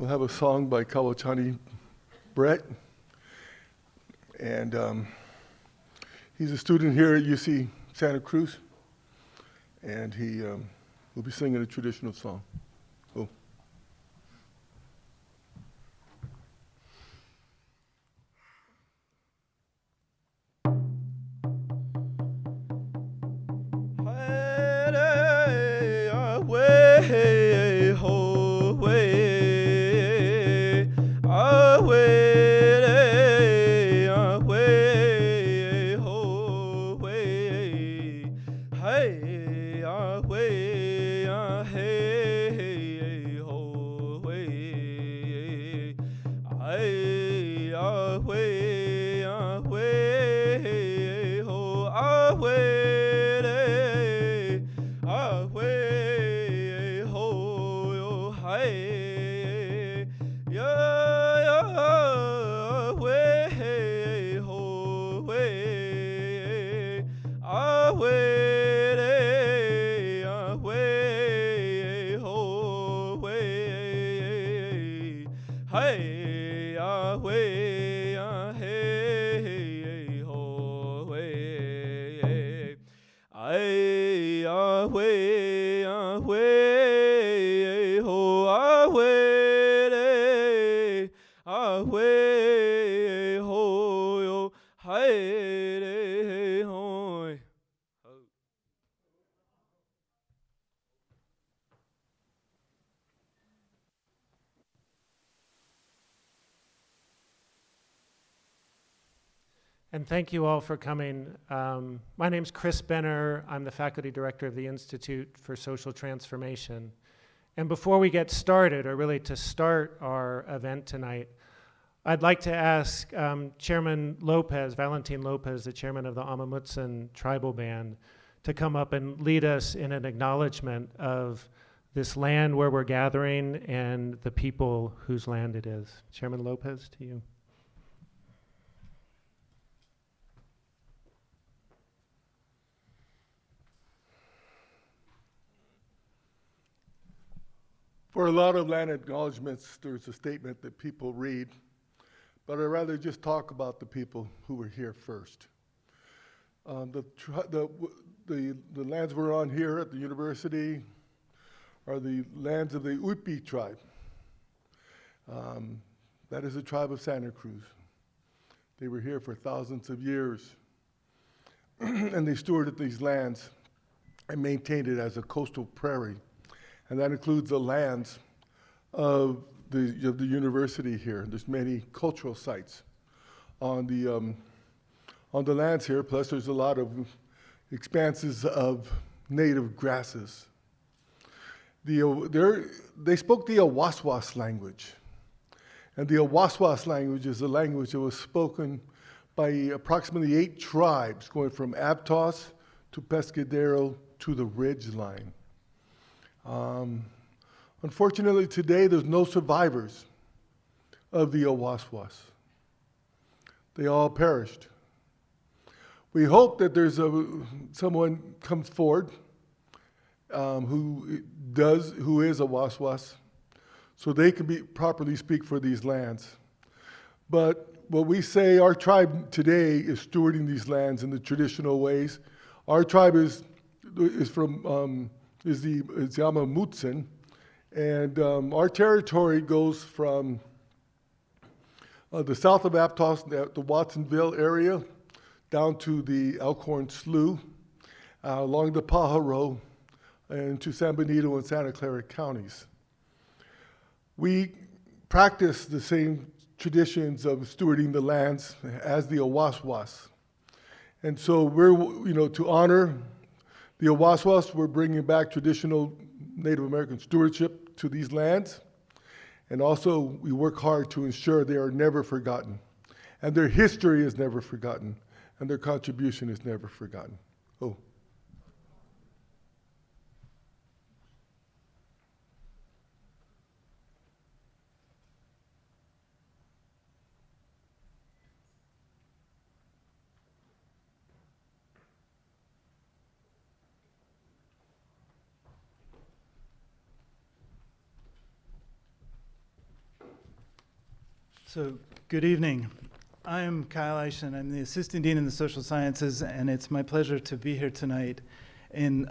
We'll have a song by Kawachani Brett. And he's a student here at UC Santa Cruz. And he will be singing a traditional song. Oh. And thank you all for coming. My name's Chris Benner. I'm the faculty director of the Institute for Social Transformation. And before we get started, or really to start our event tonight, I'd like to ask Chairman Lopez, Valentin Lopez, the chairman of the Amamutsan Tribal Band, to come up and lead us in an acknowledgement of this land where we're gathering and the people whose land it is. Chairman Lopez, to you. For a lot of land acknowledgements, there's a statement that people read, but I'd rather just talk about the people who were here first. The lands we're on here at the university are the lands of the Uipi tribe. That is a tribe of Santa Cruz. They were here for thousands of years, and they stewarded these lands and maintained it as a coastal prairie. And that includes the lands of the university here. There's many cultural sites on the lands here, plus there's a lot of expanses of native grasses. They spoke the Awaswas language. And the Awaswas language is a language that was spoken by approximately 8 tribes, going from Aptos to Pescadero to the Ridge Line. Unfortunately, today there's no survivors of the Awaswas. They all perished. We hope that there's someone comes forward who is a Awaswas, so they can properly speak for these lands. But what we say, our tribe today is stewarding these lands in the traditional ways. Our tribe is Amamutsan, and our territory goes from the south of Aptos, the Watsonville area, down to the Elkhorn Slough, along the Pajaro, and to San Benito and Santa Clara counties. We practice the same traditions of stewarding the lands as the Awaswas. And so to honor the Awaswas, we're bringing back traditional Native American stewardship to these lands. And also, we work hard to ensure they are never forgotten. And their history is never forgotten. And their contribution is never forgotten. Oh. So, good evening. I'm Kyle Eischen. I'm the Assistant Dean in the Social Sciences, and it's my pleasure to be here tonight in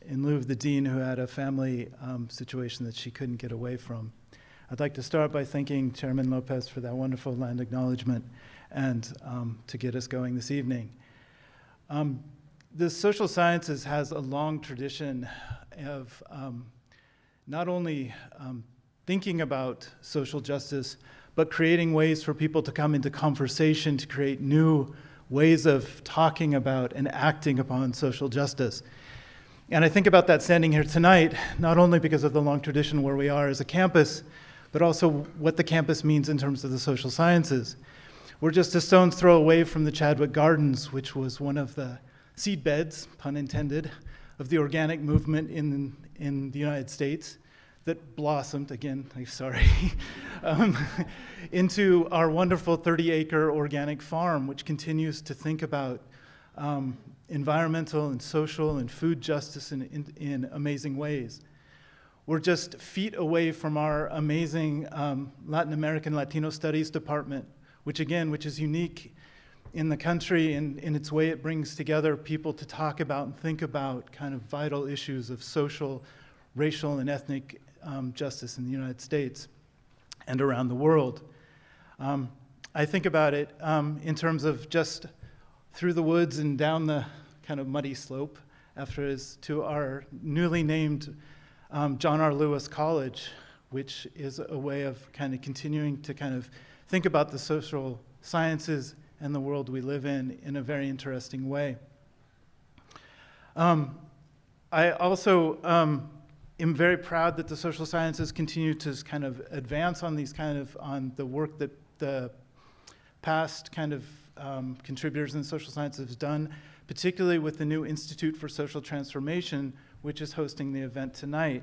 lieu of the Dean who had a family situation that she couldn't get away from. I'd like to start by thanking Chairman Lopez for that wonderful land acknowledgement and to get us going this evening. The social sciences has a long tradition of not only thinking about social justice, but creating ways for people to come into conversation to create new ways of talking about and acting upon social justice. And I think about that standing here tonight, not only because of the long tradition where we are as a campus, but also what the campus means in terms of the social sciences. We're just a stone's throw away from the Chadwick Gardens, which was one of the seed beds, pun intended, of the organic movement in the United States that blossomed, again, I'm sorry, into our wonderful 30-acre organic farm, which continues to think about environmental and social and food justice in amazing ways. We're just feet away from our amazing Latin American Latino Studies department, which is unique in the country in its way it brings together people to talk about and think about kind of vital issues of social, racial, and ethnic justice in the United States and around the world. I think about it in terms of just through the woods and down the kind of muddy slope to our newly named John R. Lewis College, which is a way of kind of continuing to kind of think about the social sciences and the world we live in a very interesting way. I also am very proud that the social sciences continue to kind of advance on on the work that the past kind of contributors in the social sciences have done, particularly with the new Institute for Social Transformation, which is hosting the event tonight.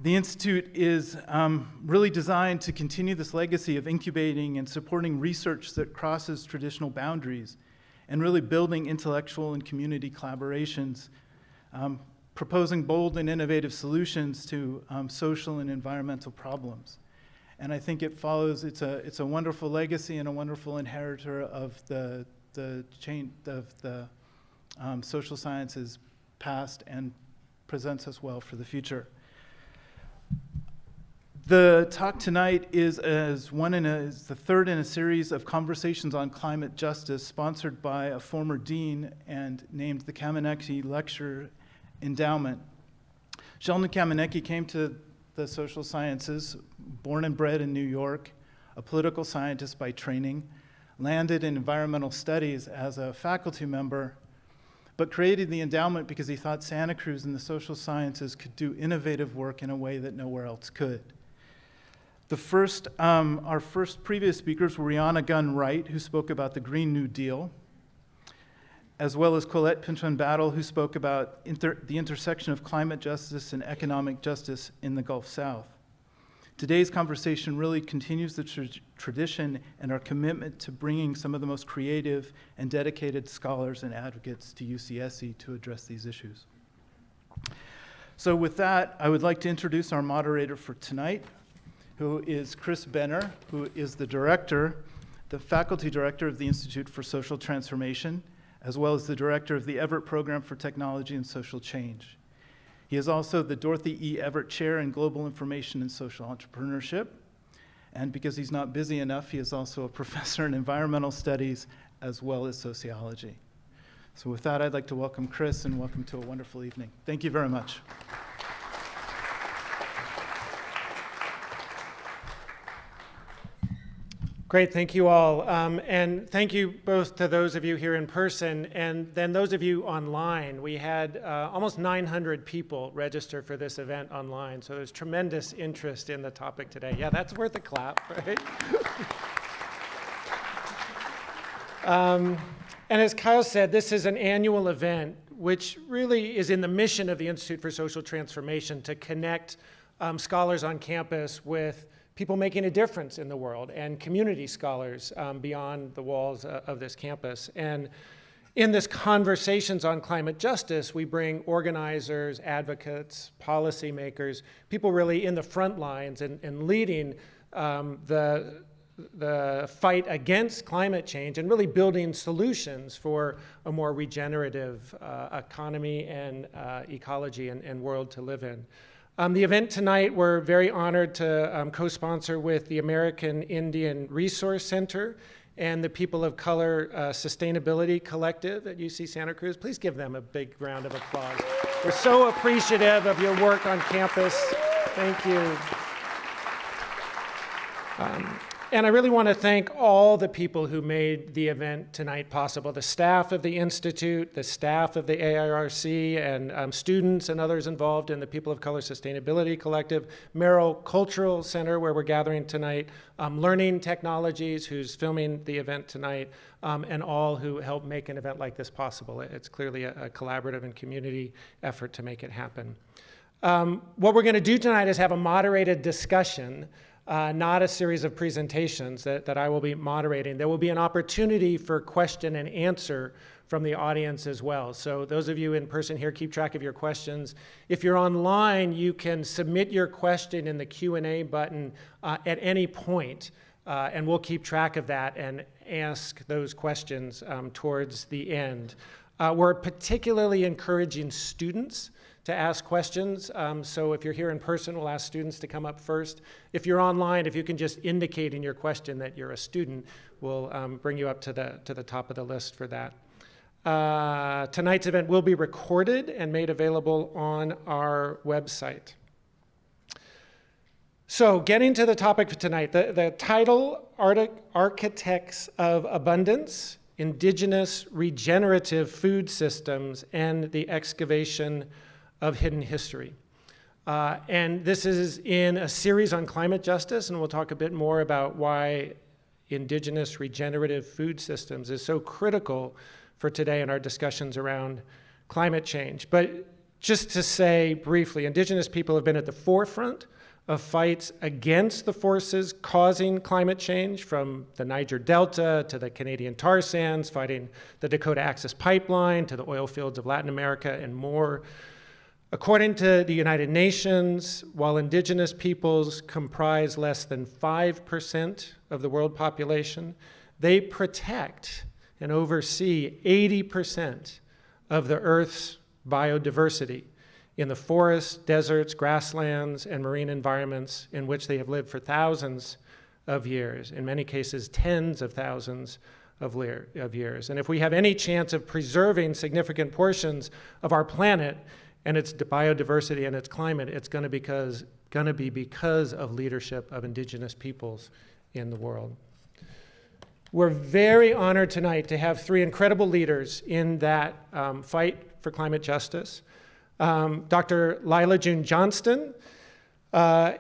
The Institute is really designed to continue this legacy of incubating and supporting research that crosses traditional boundaries and really building intellectual and community collaborations, proposing bold and innovative solutions to social and environmental problems. And I think it follows, it's a wonderful legacy and a wonderful inheritor of the chain of the social sciences past and presents us well for the future. The talk tonight is the third in a series of conversations on climate justice sponsored by a former dean and named the Kamenecki Lecture Endowment. Sheldon Kamenecki came to the social sciences, born and bred in New York, a political scientist by training, landed in environmental studies as a faculty member, but created the endowment because he thought Santa Cruz and the social sciences could do innovative work in a way that nowhere else could. Our first previous speakers were Rihanna Gunn Wright, who spoke about the Green New Deal, as well as Colette Pinchon-Battle, who spoke about the intersection of climate justice and economic justice in the Gulf South. Today's conversation really continues the tradition and our commitment to bringing some of the most creative and dedicated scholars and advocates to UCSC to address these issues. So with that, I would like to introduce our moderator for tonight, who is Chris Benner, who is the faculty director of the Institute for Social Transformation, as well as the director of the Everett Program for Technology and Social Change. He is also the Dorothy E. Everett Chair in Global Information and Social Entrepreneurship. And because he's not busy enough, he is also a professor in environmental studies as well as sociology. So with that, I'd like to welcome Chris and welcome to a wonderful evening. Thank you very much. Great, thank you all. And thank you both to those of you here in person and then those of you online. We had almost 900 people register for this event online, so there's tremendous interest in the topic today. Yeah, that's worth a clap, right? And as Kyle said, this is an annual event which really is in the mission of the Institute for Social Transformation to connect scholars on campus with people making a difference in the world and community scholars beyond the walls of this campus. And In this Conversations on Climate Justice, we bring organizers, advocates, policymakers, people really in the front lines and leading the fight against climate change and really building solutions for a more regenerative economy and ecology and world to live in. The event tonight, we're very honored to co-sponsor with the American Indian Resource Center and the People of Color Sustainability Collective at UC Santa Cruz. Please give them a big round of applause. We're so appreciative of your work on campus. Thank you. And I really want to thank all the people who made the event tonight possible, the staff of the Institute, the staff of the AIRC, and students and others involved in the People of Color Sustainability Collective, Merrill Cultural Center, where we're gathering tonight, Learning Technologies, who's filming the event tonight, and all who help make an event like this possible. It's clearly a collaborative and community effort to make it happen. What we're going to do tonight is have a moderated discussion, not a series of presentations that I will be moderating. There will be an opportunity for question and answer from the audience as well. So those of you in person here, keep track of your questions. If you're online, you can submit your question in the Q&A button at any point, and we'll keep track of that and ask those questions towards the end. We're particularly encouraging students to ask questions. So if you're here in person, we'll ask students to come up first. If you're online, if you can just indicate in your question that you're a student, we'll bring you up to the top of the list for that. Tonight's event will be recorded and made available on our website. So getting to the topic for tonight, the title, Architects of Abundance, Indigenous Regenerative Food Systems, and the Excavation of Hidden History. And this is in a series on climate justice, and we'll talk a bit more about why indigenous regenerative food systems is so critical for today in our discussions around climate change. But just to say briefly, indigenous people have been at the forefront of fights against the forces causing climate change, from the Niger Delta to the Canadian tar sands, fighting the Dakota Access Pipeline to the oil fields of Latin America and more. According to the United Nations, while indigenous peoples comprise less than 5% of the world population, they protect and oversee 80% of the Earth's biodiversity in the forests, deserts, grasslands, and marine environments in which they have lived for thousands of years, in many cases tens of thousands of years. And if we have any chance of preserving significant portions of our planet and its biodiversity and its climate, it's going to be because of leadership of indigenous peoples in the world. We're very honored tonight to have three incredible leaders in that fight for climate justice. Dr. Lyla June Johnston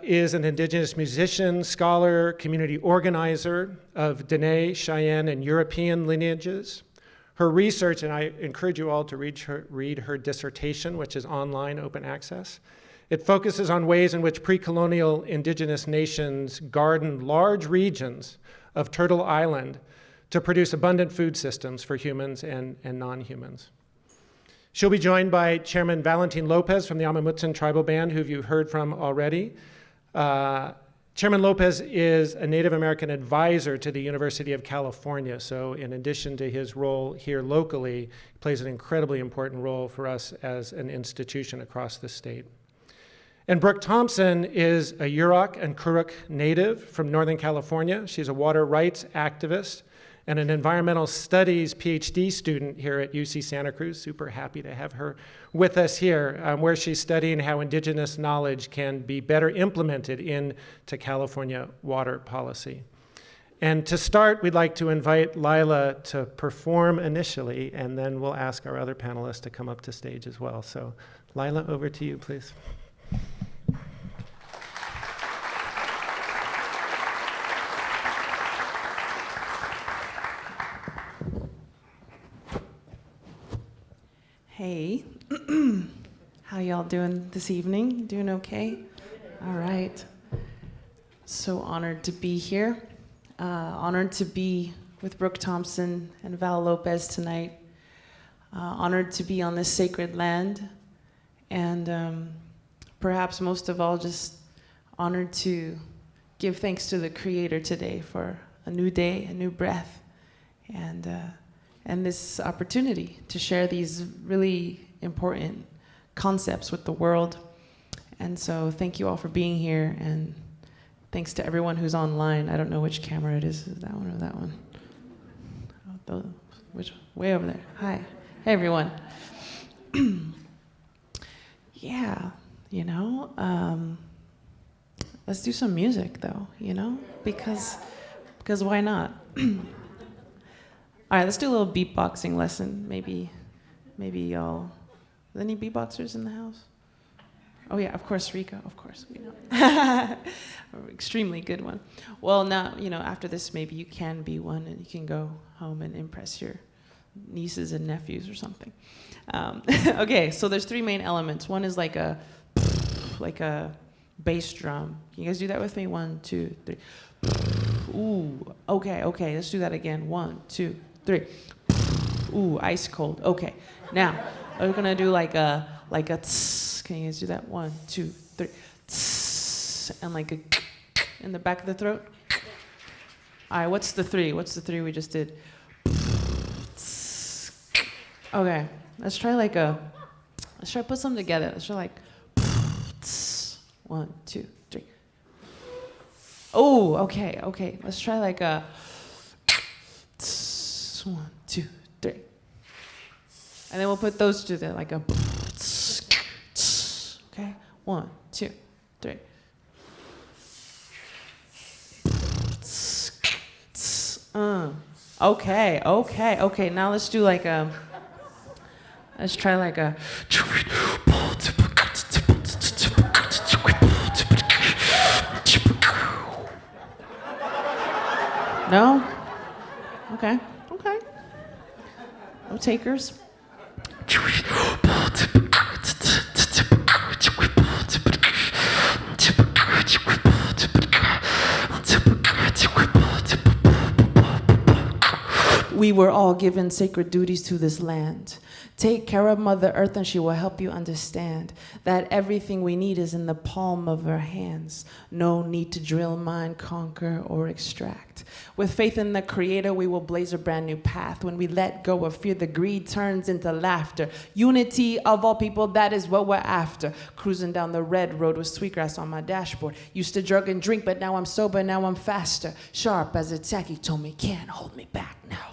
is an indigenous musician, scholar, community organizer of Dene, Cheyenne, and European lineages. Her research, and I encourage you all to read her dissertation, which is online, open access. It focuses on ways in which pre-colonial indigenous nations gardened large regions of Turtle Island to produce abundant food systems for humans and non-humans. She'll be joined by Chairman Valentin Lopez from the Amamutsan tribal band, who you've heard from already. Chairman Lopez is a Native American advisor to the University of California, so in addition to his role here locally, he plays an incredibly important role for us as an institution across the state. And Brook Thompson is a Yurok and Kuruk native from Northern California. She's a water rights activist and an environmental studies PhD student here at UC Santa Cruz. Super happy to have her with us here, where she's studying how indigenous knowledge can be better implemented into California water policy. And to start, we'd like to invite Lyla to perform initially, and then we'll ask our other panelists to come up to stage as well. So Lyla, over to you, please. Hey, how y'all doing this evening? Doing okay? All right. So honored to be here. Honored to be with Brook Thompson and Val Lopez tonight. honored to be on this sacred land, and perhaps most of all, just honored to give thanks to the Creator today for a new day, a new breath, and this opportunity to share these really important concepts with the world. And so thank you all for being here, and thanks to everyone who's online. I don't know which camera it is that one or that one? Which, way over there. Hi. Hey, everyone. Yeah, you know, let's do some music, though, you know, because why not? All right, let's do a little beatboxing lesson. Maybe y'all. Any beatboxers in the house? Oh yeah, of course, Rika. Of course, we know. Extremely good one. Well, now you know. After this, maybe you can be one, and you can go home and impress your nieces and nephews or something. Okay, so there's three main elements. One is like a bass drum. Can you guys do that with me? 1, 2, 3. Ooh, okay, let's do that again. 1, 2, 3. Ooh, ice cold. Okay, now we're gonna do like a tss. Can you guys do that? 1, 2, 3. Tss, and like a in the back of the throat. All right, what's the 3? What's the 3 we just did? Okay, let's try put some together. Let's try like 1, 2, 3. Oh, okay. Let's try like a 1, 2, 3. And then we'll put those two there, like a okay. 1, 2, 3. Okay. Now let's do like a. Let's try like a. No? Okay. No takers. We were all given sacred duties to this land. Take care of Mother Earth and she will help you understand that everything we need is in the palm of her hands. No need to drill, mine, conquer, or extract. With faith in the Creator, we will blaze a brand new path. When we let go of fear, the greed turns into laughter. Unity of all people, that is what we're after. Cruising down the red road with sweetgrass on my dashboard. Used to drug and drink, but now I'm sober, now I'm faster. Sharp as a tack, he told me, can't hold me back now.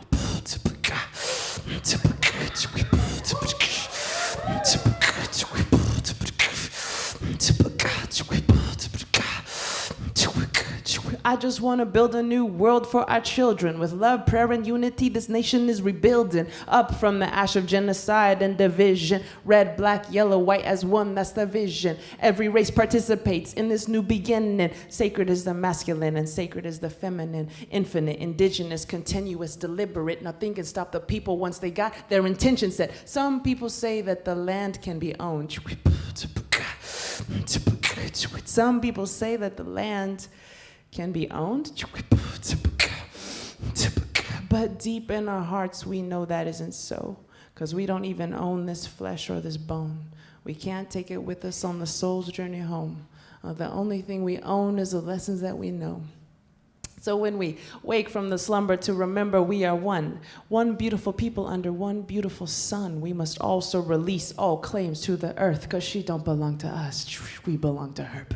I just want to build a new world for our children. With love, prayer, and unity, this nation is rebuilding. Up from the ash of genocide and division. Red, black, yellow, white as one, that's the vision. Every race participates in this new beginning. Sacred is the masculine and sacred is the feminine. Infinite, indigenous, continuous, deliberate. Nothing can stop the people once they got their intention set. Some people say that the land can be owned. Some people say that the land can be owned. But deep in our hearts, we know that isn't so, because we don't even own this flesh or this bone. We can't take it with us on the soul's journey home. The only thing we own is the lessons that we know. So when we wake from the slumber to remember we are one beautiful people under one beautiful sun, we must also release all claims to the earth, because she don't belong to us, we belong to her.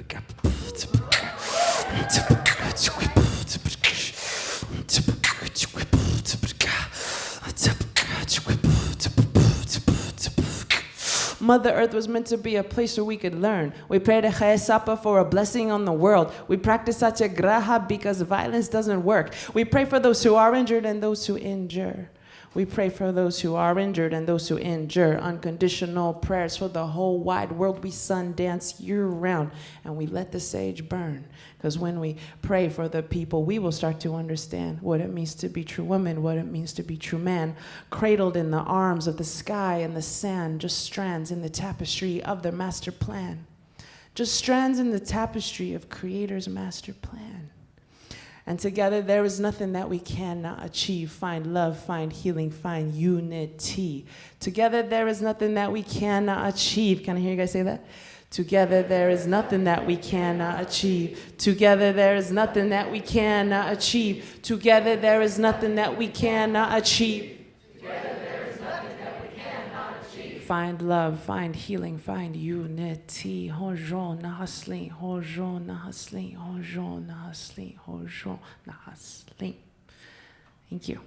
Mother Earth was meant to be a place where we could learn. We pray to Sapa for a blessing on the world. We practice Satyagraha because violence doesn't work. We pray for those who are injured and those who injure. We pray for those who are injured and those who endure. Unconditional prayers for the whole wide world. We sun dance year round and we let the sage burn. Because when we pray for the people, we will start to understand what it means to be true woman, what it means to be true man. Cradled in the arms of the sky and the sand, just strands in the tapestry of their master plan. Just strands in the tapestry of Creator's master plan. And together there is nothing that we cannot achieve. Find love, find healing, find unity. Together there is nothing that we cannot achieve. Can I hear you guys say that? Together there is nothing that we cannot achieve. Together there is nothing that we cannot achieve. Together there is nothing that we cannot achieve. Find love, find healing, find unity. Hojo nahasli, hojo nahasli, hojo nahasli, hojo nahasli. Thank you.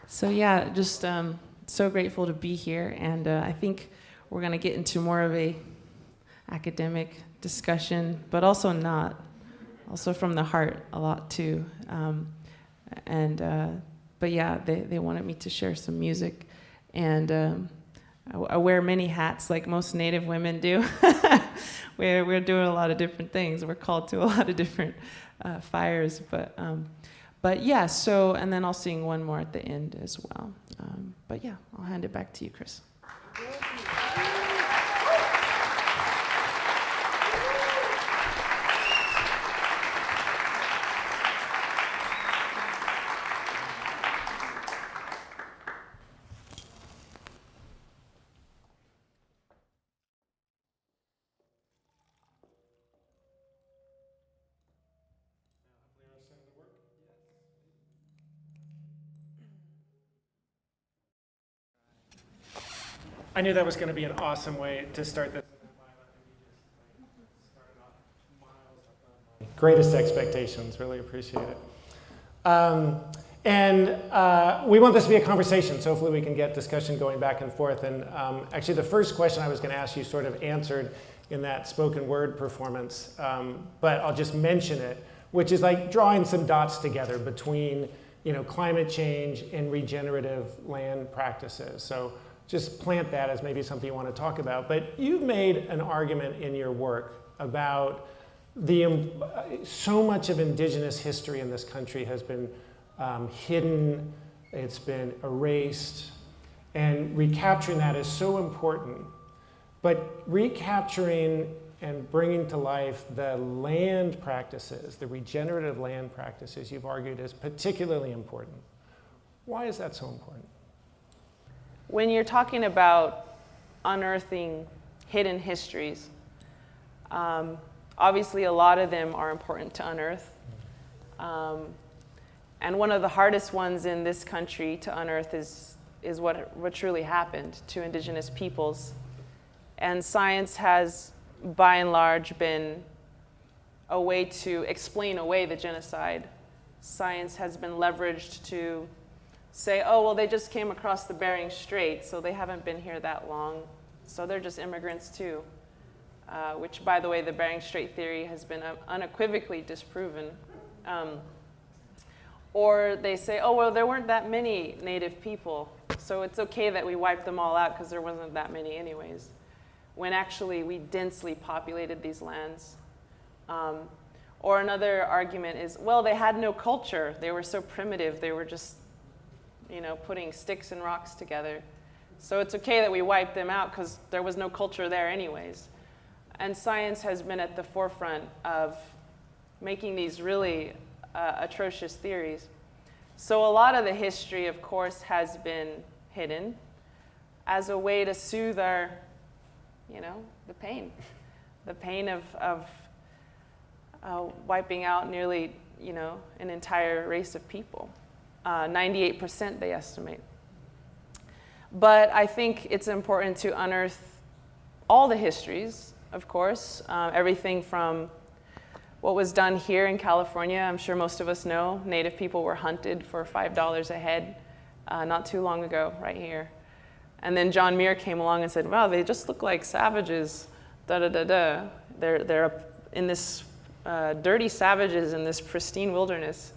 So yeah, just so grateful to be here, and I think we're gonna get into more of a academic discussion, but also not, also from the heart a lot too. But yeah, they wanted me to share some music, and I wear many hats like most Native women do. We're doing a lot of different things. We're called to a lot of different fires, but yeah, so, and then I'll sing one more at the end as well. But yeah, I'll hand it back to you, Chris. I knew that was going to be an awesome way to start this. Greatest expectations, really appreciate it. We want this to be a conversation, so hopefully we can get discussion going back and forth. And actually the first question I was going to ask you sort of answered in that spoken word performance, but I'll just mention it, which is like drawing some dots together between, you know, climate change and regenerative land practices. So just plant that as maybe something you want to talk about. But you've made an argument in your work about so much of indigenous history in this country has been hidden, it's been erased, and recapturing that is so important. But recapturing and bringing to life the land practices, the regenerative land practices, you've argued is particularly important. Why is that so important? When you're talking about unearthing hidden histories, obviously a lot of them are important to unearth. And one of the hardest ones in this country to unearth is what truly happened to indigenous peoples. And science has, by and large, been a way to explain away the genocide. Science has been leveraged to say, oh, well, they just came across the Bering Strait, so they haven't been here that long, so they're just immigrants too. Which, by the way, the Bering Strait theory has been unequivocally disproven. Or they say, oh, well, there weren't that many native people, so it's okay that we wiped them all out because there wasn't that many anyways, when actually we densely populated these lands. Or another argument is, well, they had no culture. They were so primitive. They were just, you know, putting sticks and rocks together. So it's okay that we wiped them out because there was no culture there anyways. And science has been at the forefront of making these really atrocious theories. So a lot of the history, of course, has been hidden as a way to soothe our, you know, the pain of wiping out nearly, you know, an entire race of people. 98% they estimate. But I think it's important to unearth all the histories, of course, everything from what was done here in California. I'm sure most of us know Native people were hunted for $5 a head not too long ago, right here. And then John Muir came along and said, wow, they just look like savages, da-da-da-da. They're in this dirty savages in this pristine wilderness.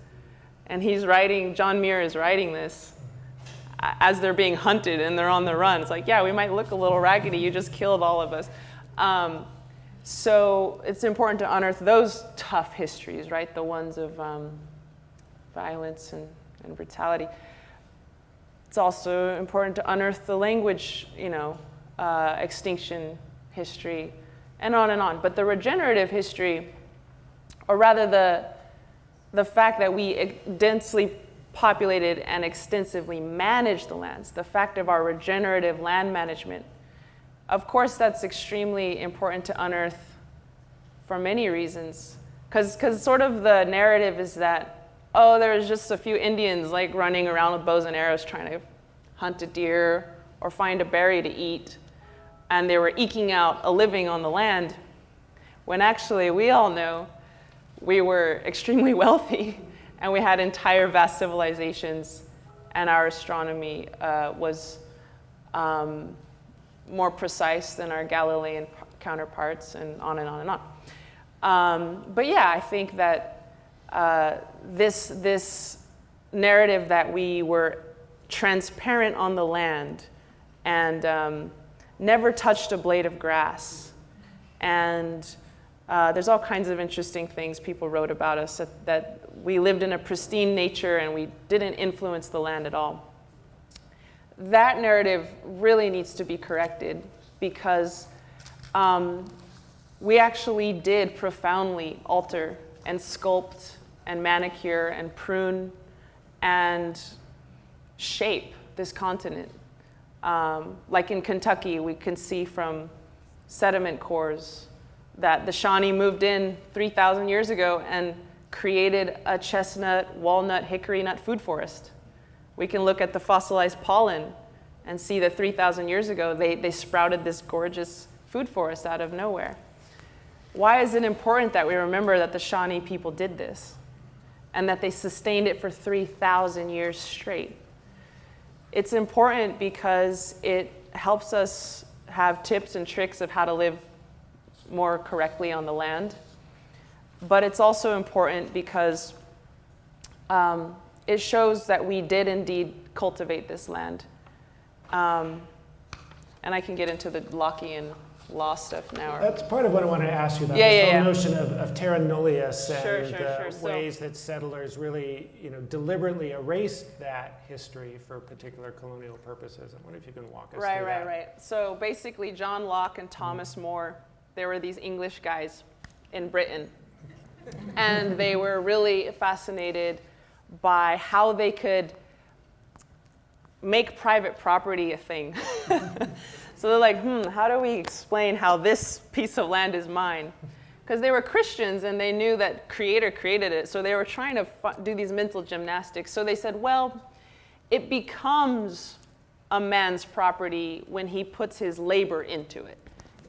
And he's writing, John Muir is writing this as they're being hunted and they're on the run. It's like, yeah, we might look a little raggedy, you just killed all of us. So it's important to unearth those tough histories, right? The ones of violence and and brutality. It's also important to unearth the language, extinction history, and on and on. But the regenerative history, or rather the fact that we densely populated and extensively managed the lands, the fact of our regenerative land management, of course that's extremely important to unearth for many reasons. Because sort of the narrative is that, oh, there's just a few Indians like running around with bows and arrows trying to hunt a deer or find a berry to eat, and they were eking out a living on the land, when actually we all know we were extremely wealthy and we had entire vast civilizations, and our astronomy was more precise than our Galilean counterparts, and on and on and on. But yeah, I think that this narrative that we were transparent on the land and never touched a blade of grass, and there's all kinds of interesting things people wrote about us, that we lived in a pristine nature and we didn't influence the land at all. That narrative really needs to be corrected, because we actually did profoundly alter and sculpt and manicure and prune and shape this continent. Like in Kentucky, we can see from sediment cores that the Shawnee moved in 3,000 years ago and created a chestnut, walnut, hickory nut food forest. We can look at the fossilized pollen and see that 3,000 years ago, they sprouted this gorgeous food forest out of nowhere. Why is it important that we remember that the Shawnee people did this and that they sustained it for 3,000 years straight? It's important because it helps us have tips and tricks of how to live more correctly on the land. But it's also important because it shows that we did indeed cultivate this land. And I can get into the Lockean law stuff now. That's part of what I want to ask you about. Yeah, this yeah, whole yeah. notion of terra nullius and Sure. the So- ways that settlers really, deliberately erased that history for particular colonial purposes. I wonder if you can walk us through that. Right. So basically, John Locke and Thomas More, they were these English guys in Britain. And they were really fascinated by how they could make private property a thing. So they're like, how do we explain how this piece of land is mine? Because they were Christians and they knew that Creator created it. So they were trying to do these mental gymnastics. So they said, well, it becomes a man's property when he puts his labor into it.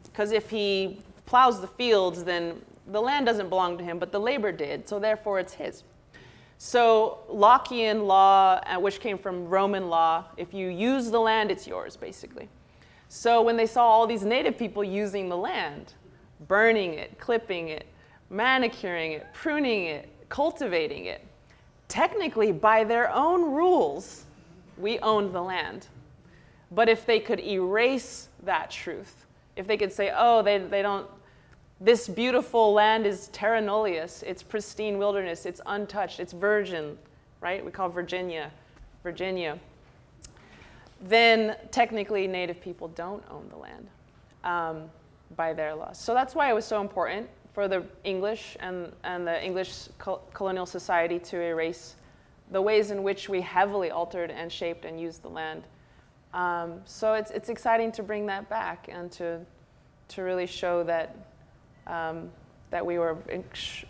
Because if he plows the fields, then the land doesn't belong to him, but the labor did. So therefore it's his. So Lockean law, which came from Roman law, if you use the land, it's yours, basically. So when they saw all these native people using the land, burning it, clipping it, manicuring it, pruning it, cultivating it, technically by their own rules, we owned the land. But if they could erase that truth, if they could say, oh, they don't, this beautiful land is terra nullius, it's pristine wilderness, it's untouched, it's virgin, right? We call Virginia. Then technically native people don't own the land by their laws. So that's why it was so important for the English and the English colonial society to erase the ways in which we heavily altered and shaped and used the land. So it's exciting to bring that back and to really show that that we were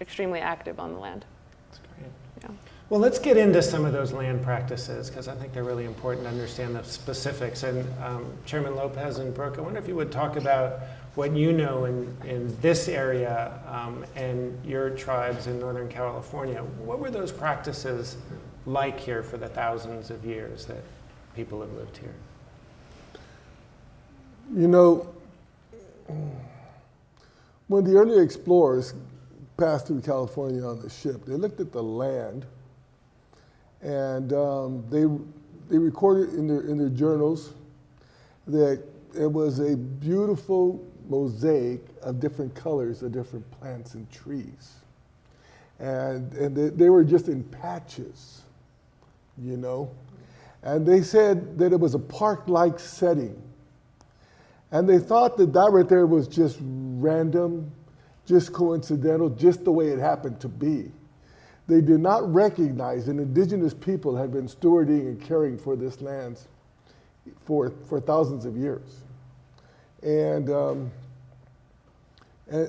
extremely active on the land. That's great. Yeah. Well, let's get into some of those land practices, because I think they're really important to understand the specifics. And Chairman Lopez and Brook, I wonder if you would talk about what you know in this area and your tribes in Northern California. What were those practices like here for the thousands of years that people have lived here? When the early explorers passed through California on the ship, they looked at the land, and they recorded in their journals that it was a beautiful mosaic of different colors of different plants and trees. And they were just in patches. you know. And they said that it was a park-like setting. And they thought that that right there was just random, just coincidental, just the way it happened to be. They did not recognize that indigenous people had been stewarding and caring for this land for thousands of years. And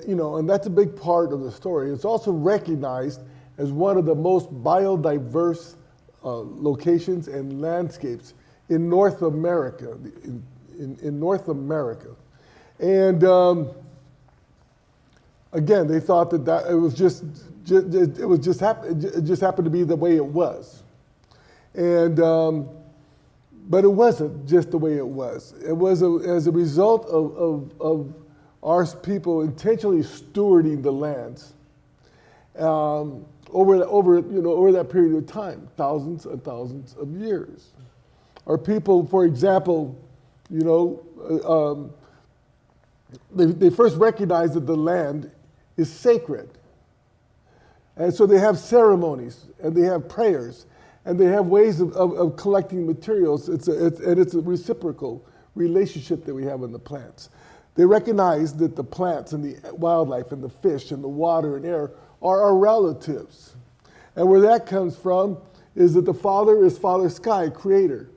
you know, and that's a big part of the story. It's also recognized as one of the most biodiverse locations and landscapes in North America, in North America. And again, they thought that it was just happened to be the way it was. And but it wasn't just the way it was. It was as a result of our people intentionally stewarding the lands over that period of time, thousands and thousands of years. Our people, for example, you know, they first recognized that the land is sacred. And so they have ceremonies, and they have prayers, and they have ways of collecting materials. It's a reciprocal relationship that we have in the plants. They recognize that the plants and the wildlife and the fish and the water and air are our relatives. And where that comes from is that the Father is Father Sky, Creator.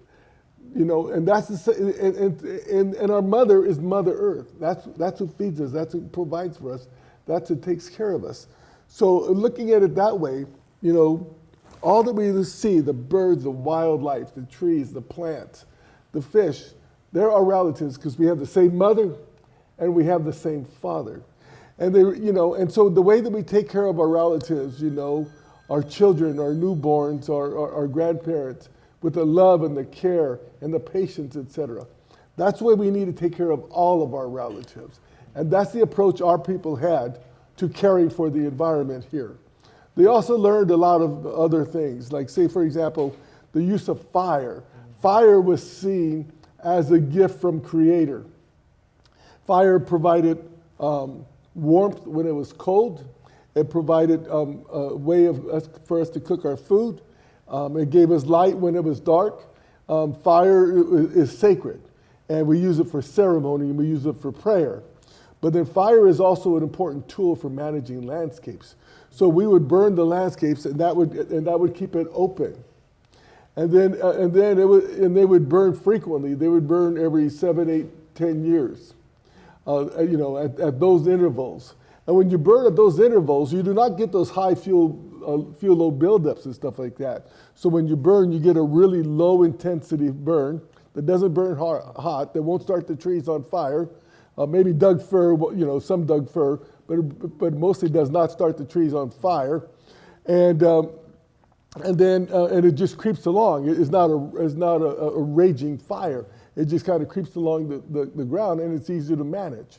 You know, and that's and our mother is Mother Earth. That's who feeds us. That's who provides for us. That's who takes care of us. So looking at it that way, you know, all that we see, the birds, the wildlife, the trees, the plants, the fish, they're our relatives because we have the same mother and we have the same father. And they, you know, and so the way that we take care of our relatives, you know, our children, our newborns, our grandparents, with the love and the care and the patience, etc. That's the way we need to take care of all of our relatives. And that's the approach our people had to caring for the environment here. They also learned a lot of other things, like say, for example, the use of fire. Fire was seen as a gift from Creator. Fire provided warmth when it was cold. It provided a way for us to cook our food. It gave us light when it was dark. Fire is sacred, and we use it for ceremony, and we use it for prayer. But then fire is also an important tool for managing landscapes. So we would burn the landscapes, and that would keep it open. And then they would burn frequently. They would burn every 7, 8, 10 years, you know, at those intervals. And when you burn at those intervals, you do not get those high fuel load buildups and stuff like that. So when you burn, you get a really low intensity burn that doesn't burn hot, that won't start the trees on fire. Maybe Doug fir, you know, some Doug fir, but mostly does not start the trees on fire. And it just creeps along. It's not a raging fire. It just kind of creeps along the ground, and it's easy to manage.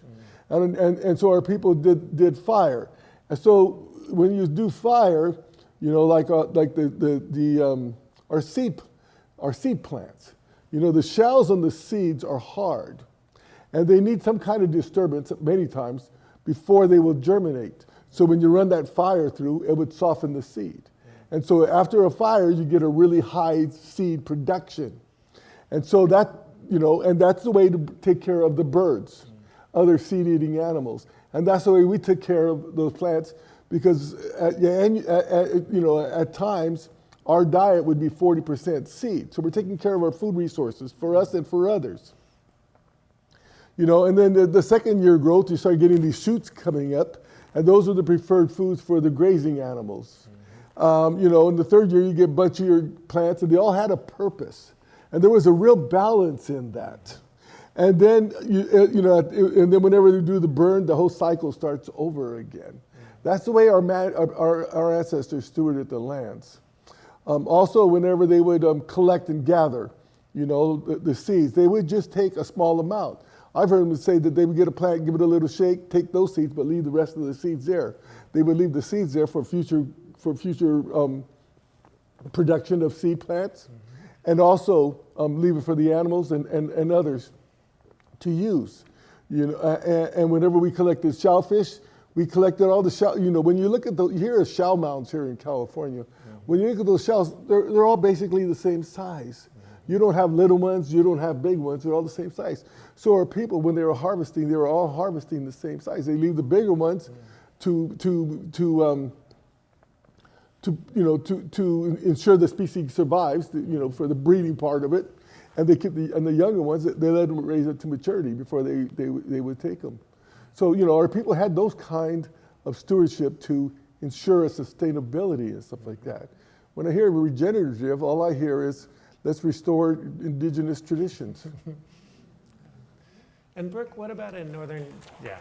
And so our people did fire. And so when you do fire, you know, like our seed plants, you know, the shells on the seeds are hard, and they need some kind of disturbance many times before they will germinate. So when you run that fire through, it would soften the seed. And so after a fire, you get a really high seed production. And so that, you know, and that's the way to take care of the birds, other seed-eating animals. And that's the way we took care of those plants, because at times, our diet would be 40% seed. So we're taking care of our food resources for us and for others. You know, and then the second year growth, you start getting these shoots coming up, and those are the preferred foods for the grazing animals. You know, in the third year, you get a bunch of your plants, and they all had a purpose. And there was a real balance in that. And then, and then whenever they do the burn, the whole cycle starts over again. That's the way our ancestors stewarded the lands. Also, whenever they would collect and gather, you know, the seeds, they would just take a small amount. I've heard them say that they would get a plant, give it a little shake, take those seeds, but leave the rest of the seeds there. They would leave the seeds there for future production of seed plants, and also leave it for the animals and others to use. You know, and whenever we collected shellfish, we collected all the shell. You know, when you look at here are shell mounds here in California. When you look at those shells, they're all basically the same size. You don't have little ones, you don't have big ones, they're all the same size. So our people, when they were harvesting, they were all harvesting the same size. They leave the bigger ones to ensure the species survives, for the breeding part of it. And they keep the younger ones, they let them raise it to maturity before they would take them. So, our people had those kind of stewardship to ensure a sustainability and stuff like that. When I hear regenerative, all I hear is, let's restore indigenous traditions. And Brook, what about in northern, yeah.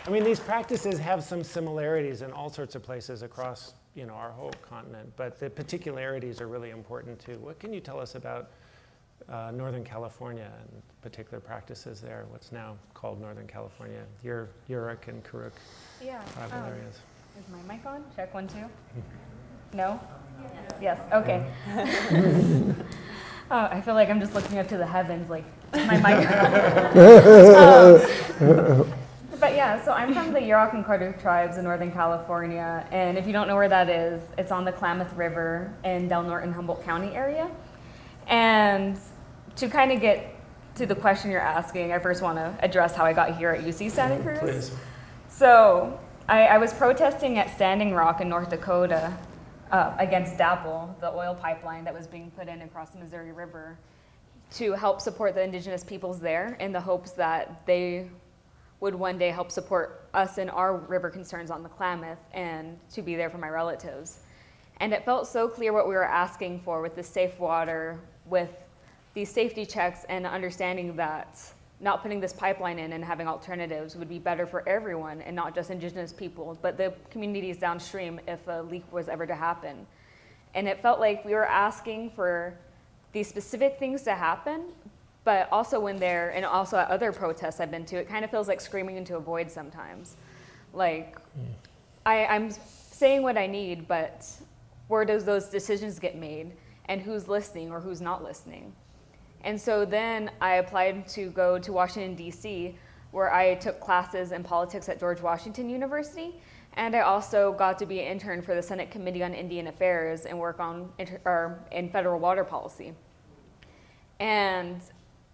I mean, these practices have some similarities in all sorts of places across, our whole continent, but the particularities are really important too. What can you tell us about Northern California and particular practices there, what's now called Northern California, your Yurok and Kuruk tribal areas? Is my mic on? Check 1, 2. No? Yes, okay. Oh, I feel like I'm just looking up to the heavens, like my mic. But yeah, so I'm from the Yurok and Karuk tribes in Northern California, and if you don't know where that is, it's on the Klamath River in Del Norte and Humboldt County area. And to kind of get to the question you're asking, I first want to address how I got here at UC Santa Cruz. Please. So I was protesting at Standing Rock in North Dakota against DAPL, the oil pipeline that was being put in across the Missouri River, to help support the indigenous peoples there in the hopes that they would one day help support us in our river concerns on the Klamath and to be there for my relatives. And it felt so clear what we were asking for with the safe water, with these safety checks, and understanding that not putting this pipeline in and having alternatives would be better for everyone, and not just indigenous people, but the communities downstream if a leak was ever to happen. And it felt like we were asking for these specific things to happen, but also when they're, and also at other protests I've been to, it kind of feels like screaming into a void sometimes. Like, I'm saying what I need, but where does those decisions get made, and who's listening or who's not listening? And so then I applied to go to Washington, D.C., where I took classes in politics at George Washington University, and I also got to be an intern for the Senate Committee on Indian Affairs and work on in federal water policy. And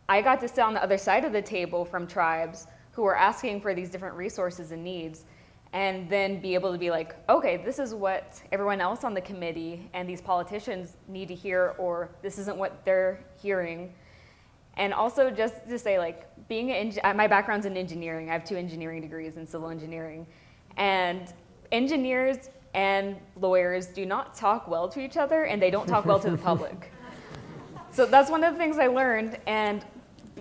I got to sit on the other side of the table from tribes who were asking for these different resources and needs, and then be able to be like, okay, this is what everyone else on the committee and these politicians need to hear, or this isn't what they're hearing. And also just to say, like, my background's in engineering. I have 2 engineering degrees in civil engineering. And engineers and lawyers do not talk well to each other, and they don't talk well to the public. So that's one of the things I learned. And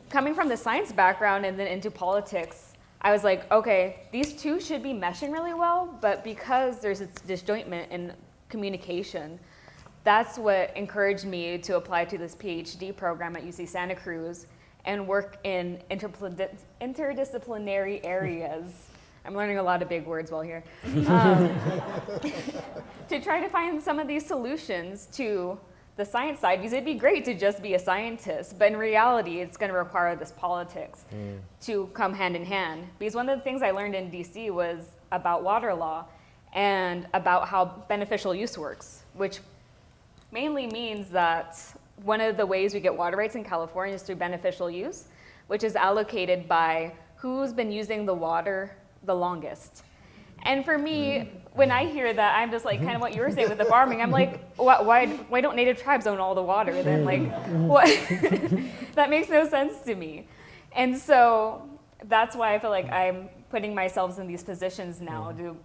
coming from the science background and then into politics, I was like, okay, these two should be meshing really well, but because there's this disjointment in communication, that's what encouraged me to apply to this PhD program at UC Santa Cruz and work in interdisciplinary areas. I'm learning a lot of big words while here. To try to find some of these solutions to the science side, because it'd be great to just be a scientist, but in reality, it's going to require this politics to come hand in hand. Because one of the things I learned in DC was about water law and about how beneficial use works, which mainly means that one of the ways we get water rights in California is through beneficial use, which is allocated by who's been using the water the longest. And for me, when I hear that, I'm just like kind of what you were saying with the farming. I'm like, why don't Native tribes own all the water? Then, like, what? That makes no sense to me. And so that's why I feel like I'm putting myself in these positions now to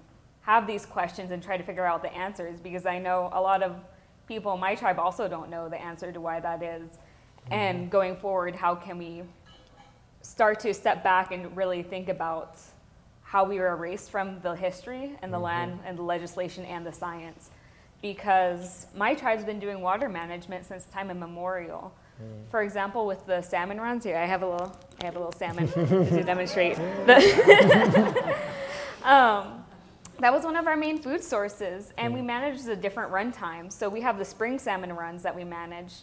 have these questions and try to figure out the answers, because I know a lot of people in my tribe also don't know the answer to why that is. And going forward, how can we start to step back and really think about how we were erased from the history and the land and the legislation and the science? Because my tribe's been doing water management since time immemorial. For example, with the salmon runs here, I have a little salmon to demonstrate. That was one of our main food sources, and we managed the different run times. So we have the spring salmon runs that we manage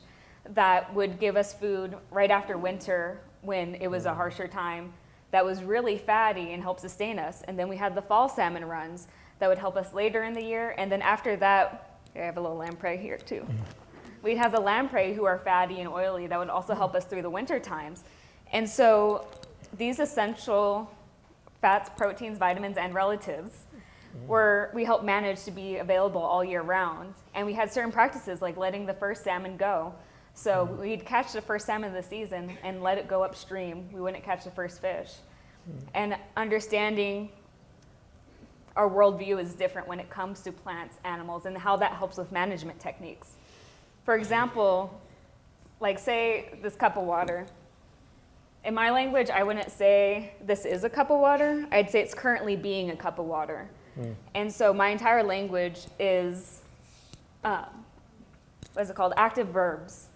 that would give us food right after winter when it was a harsher time, that was really fatty and helped sustain us. And then we had the fall salmon runs that would help us later in the year. And then after that, I have a little lamprey here too. We'd have the lamprey who are fatty and oily that would also help us through the winter times. And so these essential fats, proteins, vitamins, and relatives we help manage to be available all year round. And we had certain practices like letting the first salmon go. So we'd catch the first salmon of the season and let it go upstream. We wouldn't catch the first fish. And understanding our worldview is different when it comes to plants, animals, and how that helps with management techniques. For example, like say this cup of water. In my language, I wouldn't say this is a cup of water. I'd say it's currently being a cup of water. And so my entire language is, what is it called? Active verbs.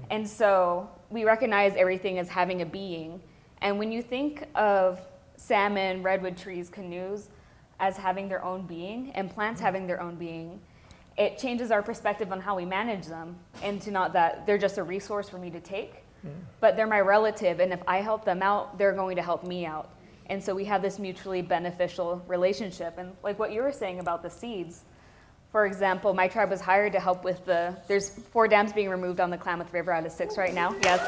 And so we recognize everything as having a being. And when you think of salmon, redwood trees, canoes as having their own being and plants having their own being, it changes our perspective on how we manage them into not that they're just a resource for me to take, but they're my relative, and if I help them out, they're going to help me out. And so we have this mutually beneficial relationship. And like what you were saying about the seeds, for example, my tribe was hired to help with there's 4 dams being removed on the Klamath River out of 6 right now, yes.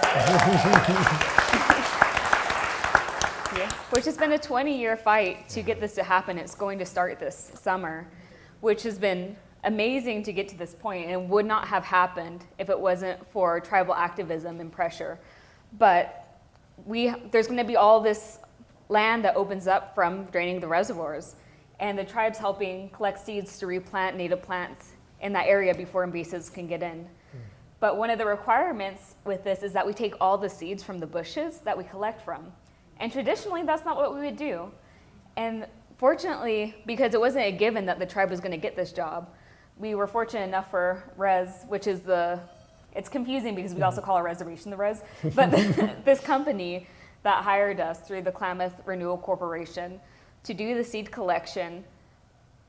Yeah. Which has been a 20-year fight to get this to happen. It's going to start this summer, which has been amazing to get to this point and would not have happened if it wasn't for tribal activism and pressure. But there's going to be all this land that opens up from draining the reservoirs, and the tribe's helping collect seeds to replant native plants in that area before invasives can get in. But one of the requirements with this is that we take all the seeds from the bushes that we collect from. And traditionally, that's not what we would do. And fortunately, because it wasn't a given that the tribe was going to get this job, we were fortunate enough for RES, which is it's confusing because we also call our reservation the RES, but this company that hired us through the Klamath Renewal Corporation to do the seed collection.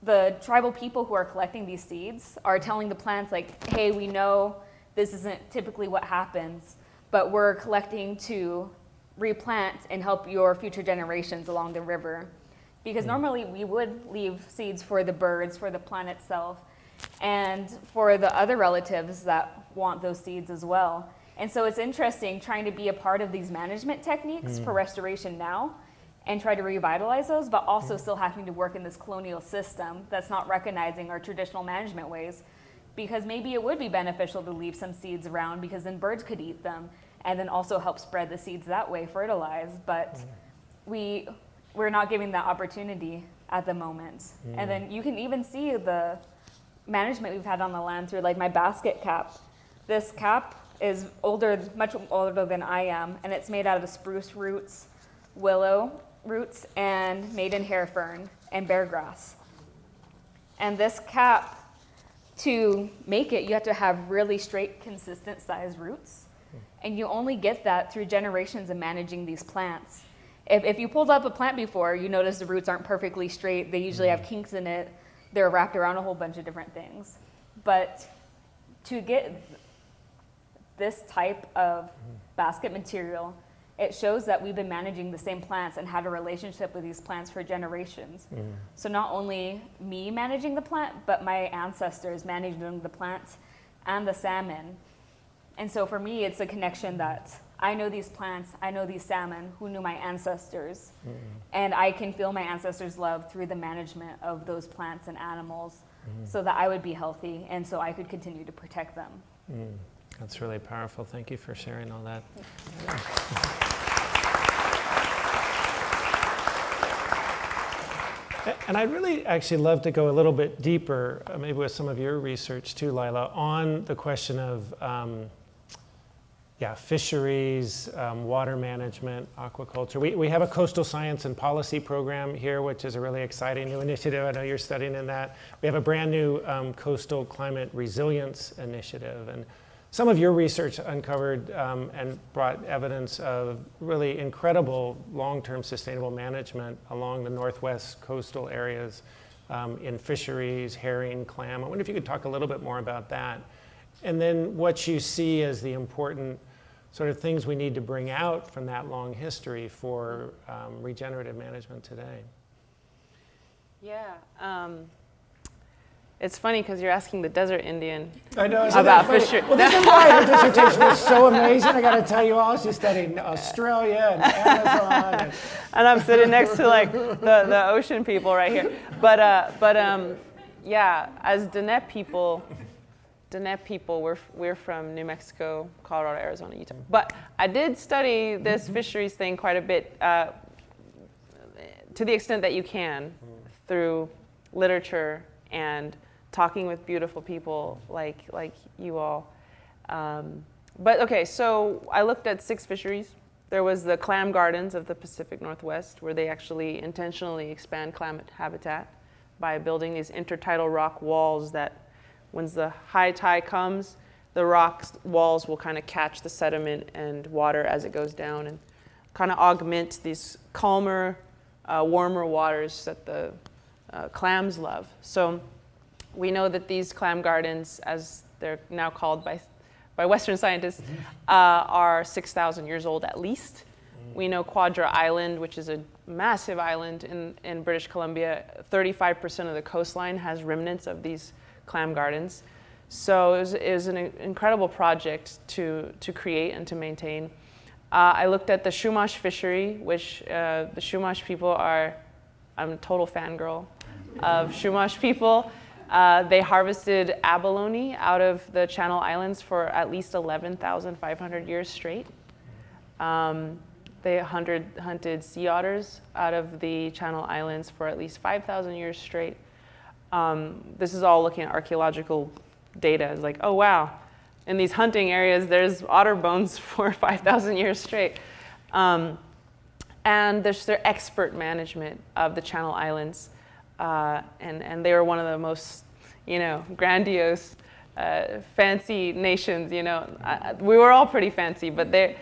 The tribal people who are collecting these seeds are telling the plants like, hey, we know this isn't typically what happens, but we're collecting to replant and help your future generations along the river. Because normally we would leave seeds for the birds, for the plant itself, and for the other relatives that want those seeds as well. And so it's interesting trying to be a part of these management techniques for restoration now and try to revitalize those, but also still having to work in this colonial system that's not recognizing our traditional management ways. Because maybe it would be beneficial to leave some seeds around because then birds could eat them and then also help spread the seeds that way, fertilize. But we're not giving that opportunity at the moment. And then you can even see the management we've had on the land through like my basket cap. This cap is much older than I am, and it's made out of spruce roots, willow roots, and maiden hair fern and bear grass. And this cap, to make it, you have to have really straight, consistent sized roots. And you only get that through generations of managing these plants. If you pulled up a plant before, you notice the roots aren't perfectly straight. They usually have kinks in it. They're wrapped around a whole bunch of different things. But to get this type of basket material, it shows that we've been managing the same plants and had a relationship with these plants for generations. So not only me managing the plant, but my ancestors managing the plants and the salmon. And so for me, it's a connection that I know these plants, I know these salmon who knew my ancestors, and I can feel my ancestors' love through the management of those plants and animals so that I would be healthy and so I could continue to protect them. That's really powerful. Thank you for sharing all that. And I'd really actually love to go a little bit deeper, maybe with some of your research too, Lyla, on the question of fisheries, water management, aquaculture. We have a coastal science and policy program here, which is a really exciting new initiative. I know you're studying in that. We have a brand new coastal climate resilience initiative. And some of your research uncovered and brought evidence of really incredible long-term sustainable management along the northwest coastal areas in fisheries, herring, clam. I wonder if you could talk a little bit more about that. And then what you see as the important sort of things we need to bring out from that long history for regenerative management today. Yeah. It's funny because you're asking the desert Indian I know. isn't about that funny? fishery. Well, this is why her dissertation was so amazing. I got to tell you all, she studied Australia and Amazon. And I'm sitting next to like the ocean people right here. But yeah, as Diné people, we're from New Mexico, Colorado, Arizona, Utah. But I did study this fisheries thing quite a bit, to the extent that you can, through literature and talking with beautiful people like you all. But okay, so I looked at 6 fisheries. There was the clam gardens of the Pacific Northwest, where they actually intentionally expand clam habitat by building these intertidal rock walls that, when the high tide comes, the rock walls will kind of catch the sediment and water as it goes down and kind of augment these calmer, warmer waters that the clams love. So we know that these clam gardens, as they're now called by Western scientists, are 6,000 years old at least. We know Quadra Island, which is a massive island in British Columbia, 35% of the coastline has remnants of these clam gardens. So it was an incredible project to create and to maintain. I looked at the Chumash fishery, which the Chumash people are, I'm a total fangirl of Chumash people. They harvested abalone out of the Channel Islands for at least 11,500 years straight. They hunted sea otters out of the Channel Islands for at least 5,000 years straight. This is all looking at archaeological data. It's like, oh wow, in these hunting areas, there's otter bones for 5,000 years straight. And there's their expert management of the Channel Islands. And they were one of the most, grandiose, fancy nations. We were all pretty fancy, but they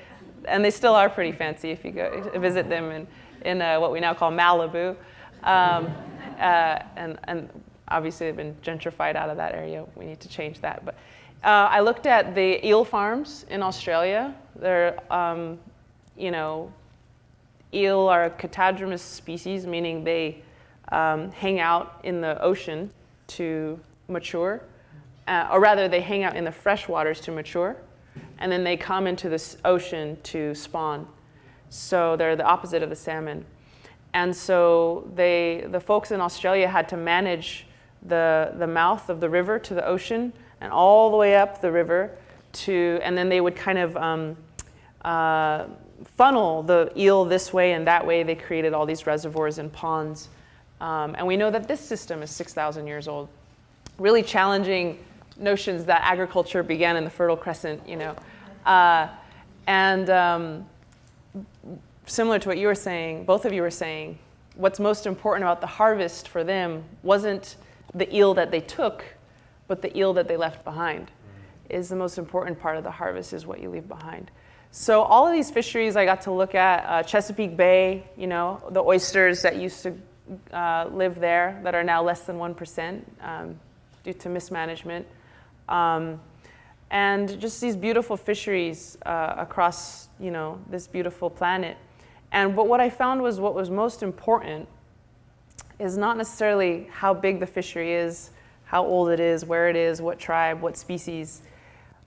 still are pretty fancy if you go visit them in what we now call Malibu. And obviously they've been gentrified out of that area. We need to change that. But I looked at the eel farms in Australia. They're, eel are a catadromous species, meaning they hang out in the ocean to mature, or rather they hang out in the fresh waters to mature, and then they come into the ocean to spawn. So they're the opposite of the salmon. And so the folks in Australia had to manage the mouth of the river to the ocean and all the way up the river and then they would kind of funnel the eel this way and that way. They created all these reservoirs and ponds. And we know that this system is 6,000 years old. Really challenging notions that agriculture began in the Fertile Crescent, similar to what you were saying, both of you were saying, what's most important about the harvest for them wasn't the eel that they took, but the eel that they left behind is the most important part of the harvest, is what you leave behind. So all of these fisheries I got to look at, Chesapeake Bay, the oysters that used to live there that are now less than 1% due to mismanagement. And just these beautiful fisheries across, this beautiful planet. But what I found was what was most important is not necessarily how big the fishery is, how old it is, where it is, what tribe, what species,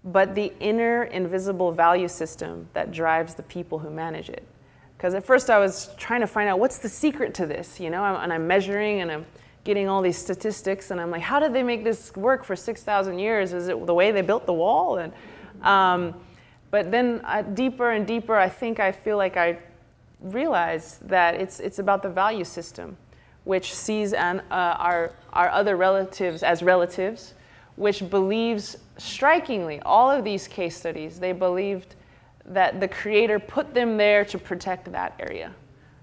but the inner invisible value system that drives the people who manage it. Because at first I was trying to find out what's the secret to this, and I'm measuring and I'm getting all these statistics and I'm like, how did they make this work for 6,000 years? Is it the way they built the wall? But then deeper and deeper, I feel like I realized that it's about the value system, which sees our other relatives as relatives, which believes strikingly, all of these case studies, they believed that the Creator put them there to protect that area.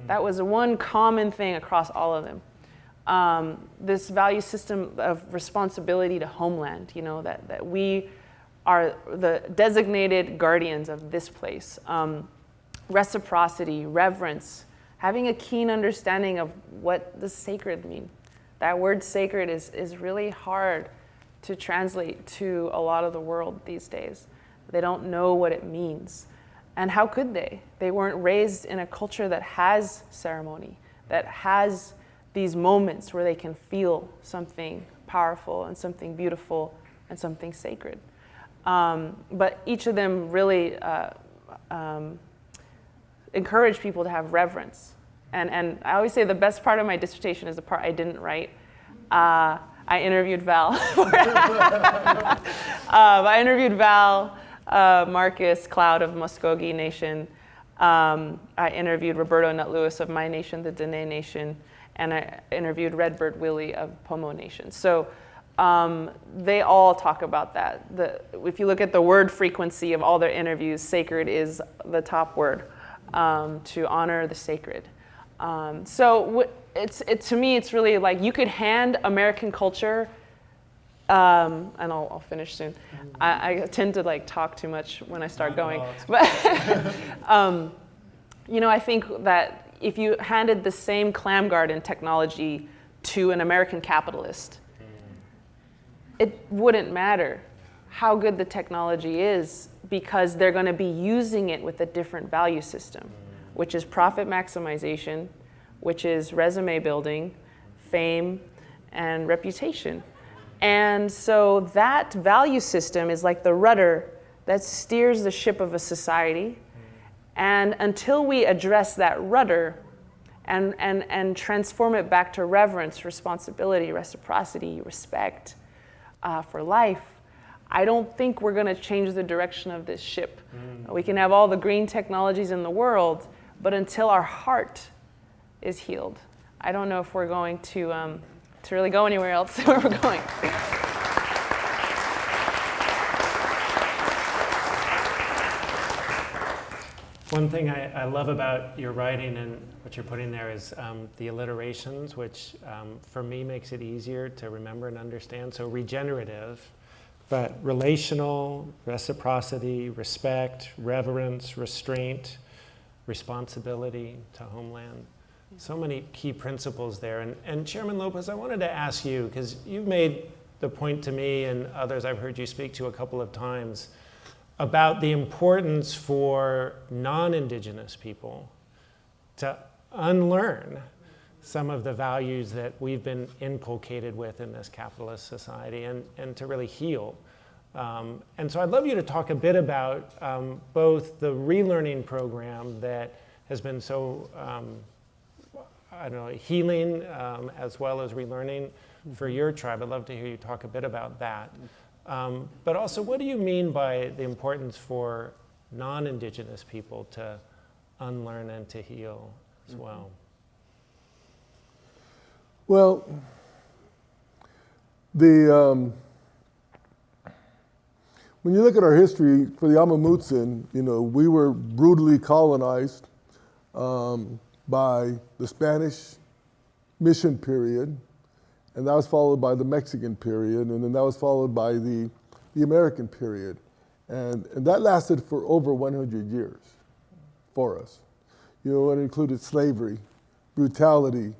That was one common thing across all of them. This value system of responsibility to homeland, that we are the designated guardians of this place. Reciprocity, reverence, having a keen understanding of what does sacred mean. That word sacred is really hard to translate to a lot of the world these days. They don't know what it means. And how could they? They weren't raised in a culture that has ceremony, that has these moments where they can feel something powerful and something beautiful and something sacred. But each of them really encourage people to have reverence. And I always say the best part of my dissertation is the part I didn't write. I interviewed Val. I interviewed Val, Marcus Cloud of Muskogee Nation. I interviewed Roberto Nutt-Lewis of my nation, the Dene Nation, and I interviewed Redbird Willie of Pomo Nation. So they all talk about that. If you look at the word frequency of all their interviews, sacred is the top word, to honor the sacred. So to me, it's really like you could hand American culture, and I'll finish soon. I tend to like talk too much when I start going. But I think that if you handed the same clam garden technology to an American capitalist, it wouldn't matter how good the technology is, because they're going to be using it with a different value system, which is profit maximization, which is resume building, fame, and reputation. And so that value system is like the rudder that steers the ship of a society. And until we address that rudder and transform it back to reverence, responsibility, reciprocity, respect for life, I don't think we're going to change the direction of this ship. We can have all the green technologies in the world, but until our heart is healed, I don't know if we're going to really go anywhere else where we're going. One thing I love about your writing and what you're putting there is the alliterations, which for me makes it easier to remember and understand. So regenerative, but relational, reciprocity, respect, reverence, restraint, responsibility to homeland. So many key principles there. And Chairman Lopez, I wanted to ask you, because you've made the point to me and others I've heard you speak to a couple of times about the importance for non-Indigenous people to unlearn some of the values that we've been inculcated with in this capitalist society and to really heal. And so I'd love you to talk a bit about both the relearning program that has been so healing as well as relearning for your tribe. I'd love to hear you talk a bit about that. But also, what do you mean by the importance for non-Indigenous people to unlearn and to heal as well? Well, when you look at our history for the Amamutsin, we were brutally colonized by the Spanish mission period, and that was followed by the Mexican period, and then that was followed by the American period. And that lasted for over 100 years for us. It included slavery, brutality,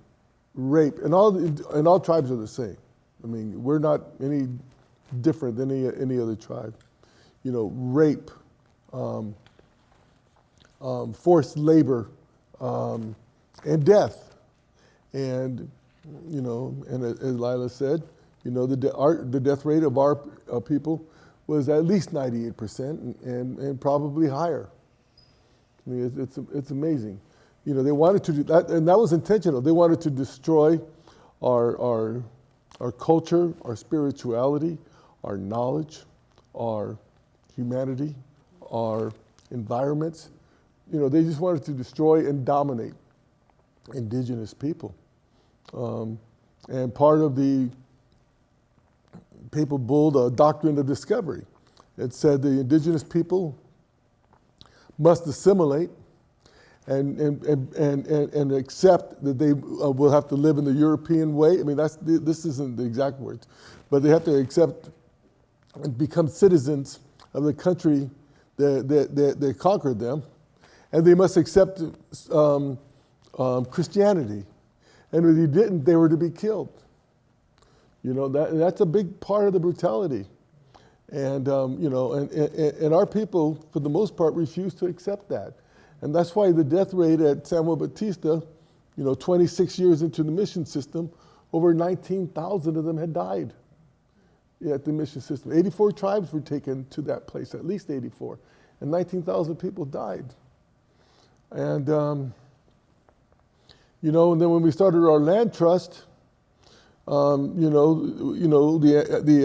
rape, and all tribes are the same. I mean, we're not any different than any other tribe. Rape, forced labor, and death. And as Lyla said, the death rate of our people was at least 98% and probably higher. I mean, it's amazing. They wanted to do that, and that was intentional. They wanted to destroy our culture, our spirituality, our knowledge, our humanity, our environments. They just wanted to destroy and dominate Indigenous people. And part of the papal bull, the doctrine of discovery, it said the Indigenous people must assimilate and accept that they will have to live in the European way. I mean, this isn't the exact words, but they have to accept and become citizens of the country that conquered them, and they must accept Christianity. And if they didn't, they were to be killed. That's a big part of the brutality. And our people, for the most part, refused to accept that. And that's why the death rate at Samuel Batista 26 years into the mission system, over 19,000 of them had died at the mission system. 84 tribes were taken to that place, at least 84, and 19,000 people died. And, and then when we started our land trust, the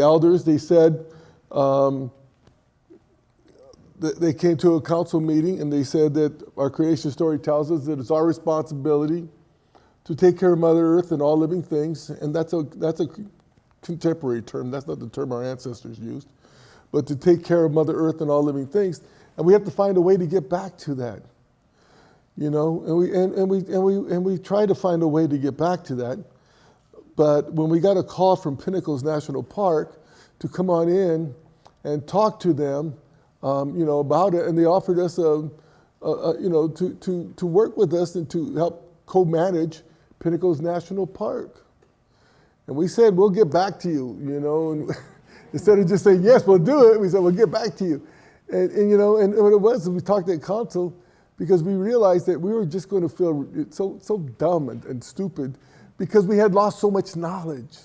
elders, they said, they came to a council meeting and they said that our creation story tells us that it's our responsibility to take care of Mother Earth and all living things, and that's a contemporary term. That's not the term our ancestors used, but to take care of Mother Earth and all living things, and we have to find a way to get back to that, and we try to find a way to get back to that. But when we got a call from Pinnacles National Park to come on in and talk to them, about it, and they offered us to work with us and to help co-manage Pinnacles National Park. And we said, we'll get back to you, and instead of just saying, yes, we'll do it, we said, we'll get back to you. And what it was, we talked at council because we realized that we were just going to feel so dumb and stupid because we had lost so much knowledge.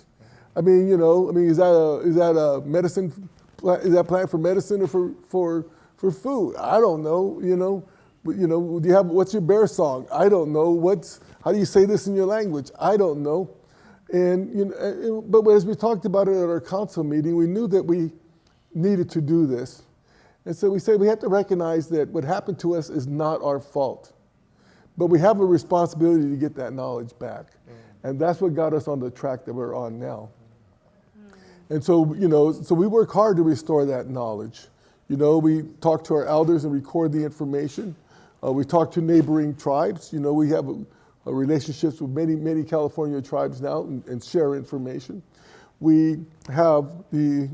Is that a medicine? Is that plant for medicine or for food? I don't know. What's your bear song? I don't know. How do you say this in your language? I don't know. And but as we talked about it at our council meeting, we knew that we needed to do this, and so we said we have to recognize that what happened to us is not our fault, but we have a responsibility to get that knowledge back, and that's what got us on the track that we're on now. And so, so we work hard to restore that knowledge. We talk to our elders and record the information. We talk to neighboring tribes. We have relationships with many California tribes now and share information. We have a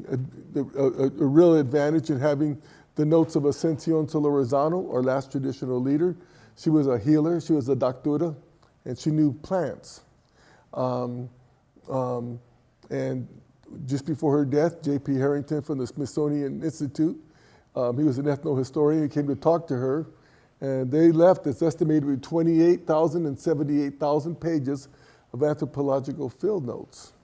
real advantage in having the notes of Ascension Solorzano, our last traditional leader. She was a healer, she was a doctora, and she knew plants. And just before her death, J.P. Harrington from the Smithsonian Institute, he was an ethnohistorian, he came to talk to her, and they left, it's estimated, with 28,000 and 78,000 pages of anthropological field notes.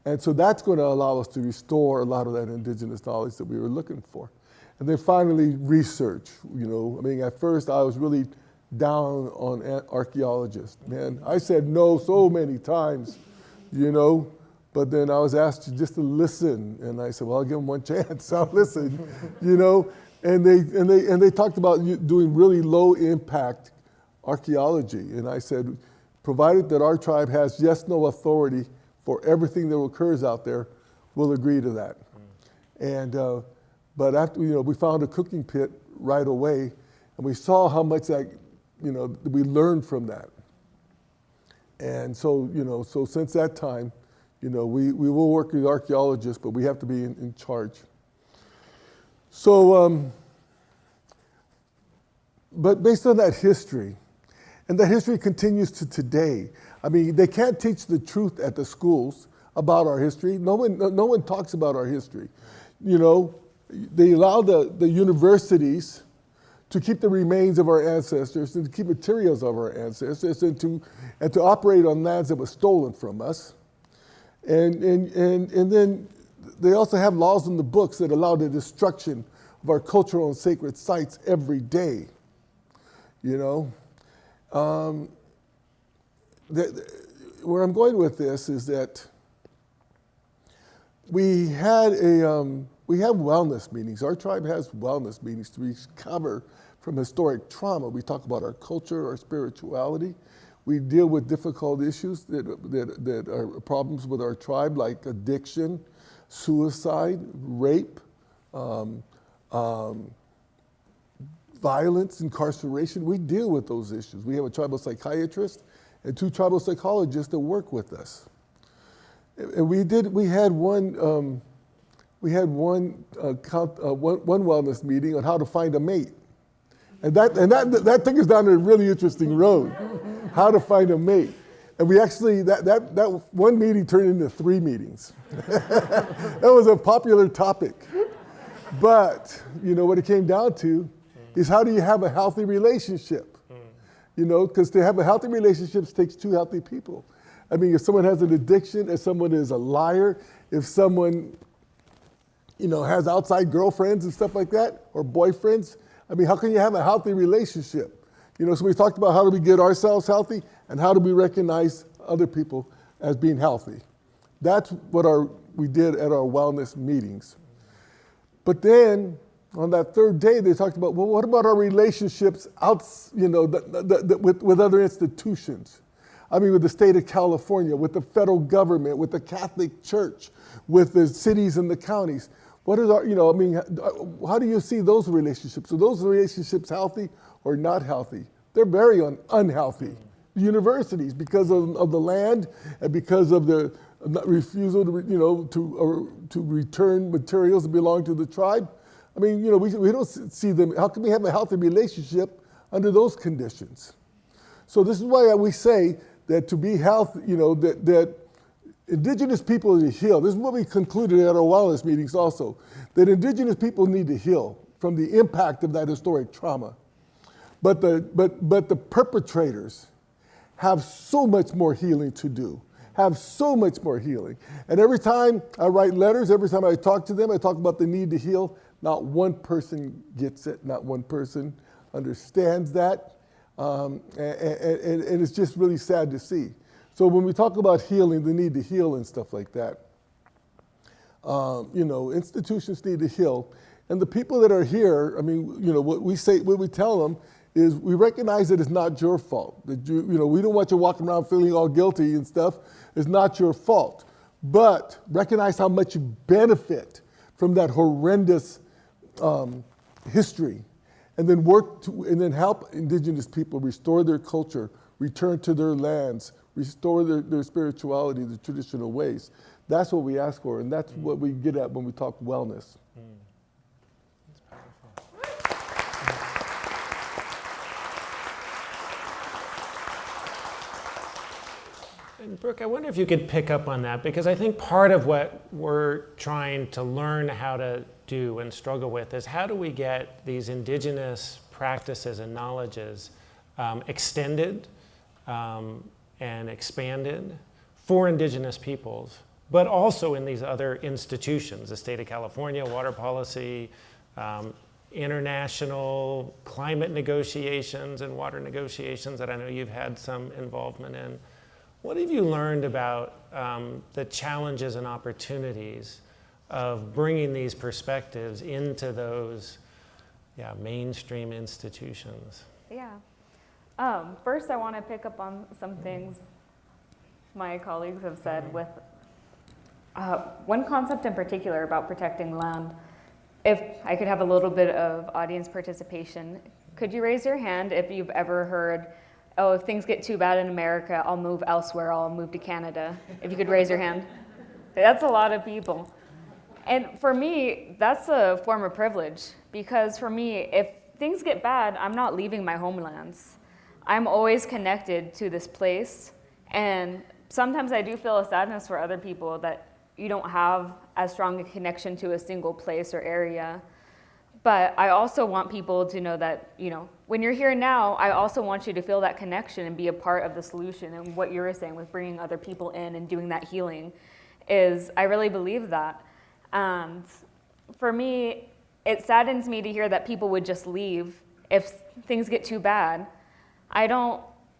And so that's going to allow us to restore a lot of that indigenous knowledge that we were looking for. And then finally, research. At first I was really down on archaeologists. Man, I said no so many times, but then I was asked just to listen, and I said, well, I'll give them one chance. I'll listen, And they talked about doing really low impact archaeology, and I said, provided that our tribe has no authority for everything that occurs out there, we'll agree to that. And but after we found a cooking pit right away, and we saw how much that we learned from that. And so so since that time. We will work with archaeologists, but we have to be in charge. So, but based on that history, and that history continues to today. They can't teach the truth at the schools about our history. No one talks about our history. They allow the universities to keep the remains of our ancestors and to keep materials of our ancestors and to operate on lands that were stolen from us. And then they also have laws in the books that allow the destruction of our cultural and sacred sites every day. Where I'm going with this is that we have wellness meetings. Our tribe has wellness meetings to recover from historic trauma. We talk about our culture, our spirituality. We deal with difficult issues that are problems with our tribe, like addiction, suicide, rape, violence, incarceration. We deal with those issues. We have a tribal psychiatrist and 2 tribal psychologists that work with us. And we had one wellness meeting on how to find a mate. And that took us down a really interesting road, how to find a mate. And we actually, that one meeting turned into 3 meetings. That was a popular topic. But, what it came down to is how do you have a healthy relationship? you know, because to have a healthy relationships takes two healthy people. I mean, if someone has an addiction, if someone is a liar, if someone, you know, has outside girlfriends and stuff like that, or boyfriends, I mean, how can you have a healthy relationship? You know, so we talked about how do we get ourselves healthy and how do we recognize other people as being healthy. That's what we did at our wellness meetings. But then on that third day, they talked about, well, what about our relationships you know, with other institutions? I mean, with the state of California, with the federal government, with the Catholic Church, with the cities and the counties. What is our, you know, I mean, how do you see those relationships? Are those relationships healthy or not healthy? They're very unhealthy. Universities, because of the land and because of the refusal to, you know, to return materials that belong to the tribe. I mean, you know, we don't see them. How can we have a healthy relationship under those conditions? So this is why we say that to be healthy, you know, that Indigenous people need to heal. This is what we concluded at our wellness meetings also, that Indigenous people need to heal from the impact of that historic trauma. But the perpetrators have so much more healing to do, have so much more healing. And every time I write letters, every time I talk to them, I talk about the need to heal. Not one person gets it, not one person understands that. And it's just really sad to see. So when we talk about healing, the need to heal and stuff like that, you know, institutions need to heal. And the people that are here, I mean, you know, what we tell them is we recognize that it's not your fault. That you know, we don't want you walking around feeling all guilty and stuff. It's not your fault. But recognize how much you benefit from that horrendous history, and then and then help Indigenous people restore their culture, return to their lands, restore their spirituality, the traditional ways. That's what we ask for, and that's what we get at when we talk wellness. And Brooke, I wonder if you could pick up on that, because I think part of what we're trying to learn how to do and struggle with is how do we get these Indigenous practices and knowledges extended and expanded for Indigenous peoples, but also in these other institutions, the state of California, water policy, international climate negotiations and water negotiations that I know you've had some involvement in. What have you learned about the challenges and opportunities of bringing these perspectives into those mainstream institutions? Yeah. First, I want to pick up on some things my colleagues have said with one concept in particular about protecting land. If I could have a little bit of audience participation, could you raise your hand if you've ever heard, oh, if things get too bad in America, I'll move elsewhere, I'll move to Canada? If you could raise your hand. That's a lot of people. And for me, that's a form of privilege, because for me, if things get bad, I'm not leaving my homelands. I'm always connected to this place, and sometimes I do feel a sadness for other people that you don't have as strong a connection to a single place or area. But I also want people to know that, you know, when you're here now, I also want you to feel that connection and be a part of the solution. And what you were saying with bringing other people in and doing that healing is, I really believe that. And for me, it saddens me to hear that people would just leave if things get too bad.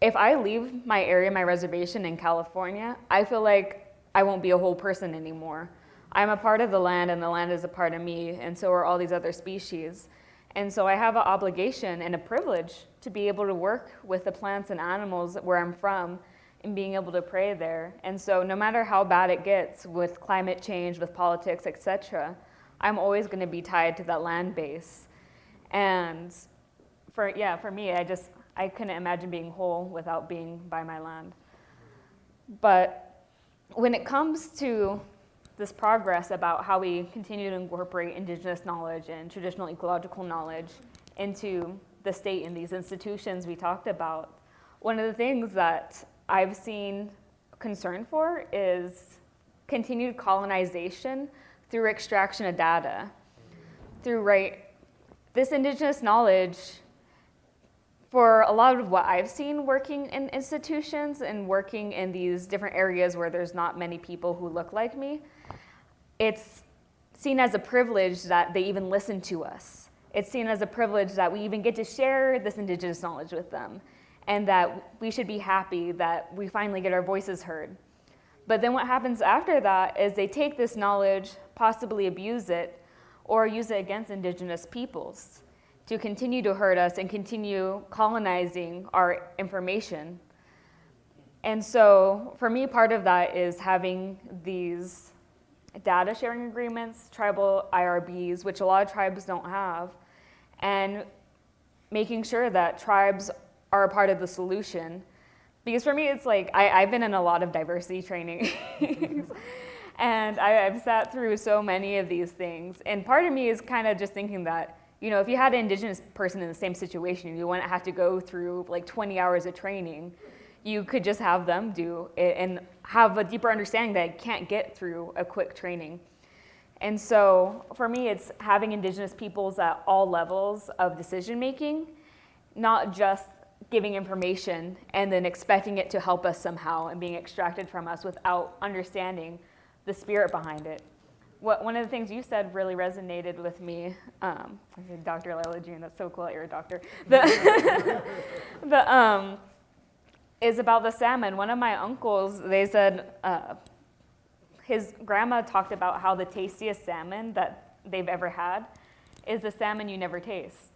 If I leave my area, my reservation in California, I feel like I won't be a whole person anymore. I'm a part of the land, and the land is a part of me, and so are all these other species. And so I have an obligation and a privilege to be able to work with the plants and animals where I'm from and being able to pray there. And so no matter how bad it gets with climate change, with politics, etc., I'm always going to be tied to that land base. And for me, I couldn't imagine being whole without being by my land. But when it comes to this progress about how we continue to incorporate Indigenous knowledge and traditional ecological knowledge into the state and these institutions we talked about, one of the things that I've seen concern for is continued colonization through extraction of data. This Indigenous knowledge, for a lot of what I've seen working in institutions and working in these different areas where there's not many people who look like me, it's seen as a privilege that they even listen to us. It's seen as a privilege that we even get to share this Indigenous knowledge with them, and that we should be happy that we finally get our voices heard. But then what happens after that is they take this knowledge, possibly abuse it, or use it against Indigenous peoples to continue to hurt us and continue colonizing our information. And so for me, part of that is having these data sharing agreements, tribal IRBs, which a lot of tribes don't have, and making sure that tribes are a part of the solution. Because for me, it's like, I've been in a lot of diversity training, and I've sat through so many of these things. And part of me is kind of just thinking that, you know, if you had an Indigenous person in the same situation, you wouldn't have to go through like 20 hours of training. You could just have them do it and have a deeper understanding that it can't get through a quick training. And so for me, it's having Indigenous peoples at all levels of decision making, not just giving information and then expecting it to help us somehow and being extracted from us without understanding the spirit behind it. One of the things you said really resonated with me. I said, Dr. Lyla June, that's so cool that you're a doctor. Is about the salmon. One of my uncles, they said his grandma talked about how the tastiest salmon that they've ever had is the salmon you never taste.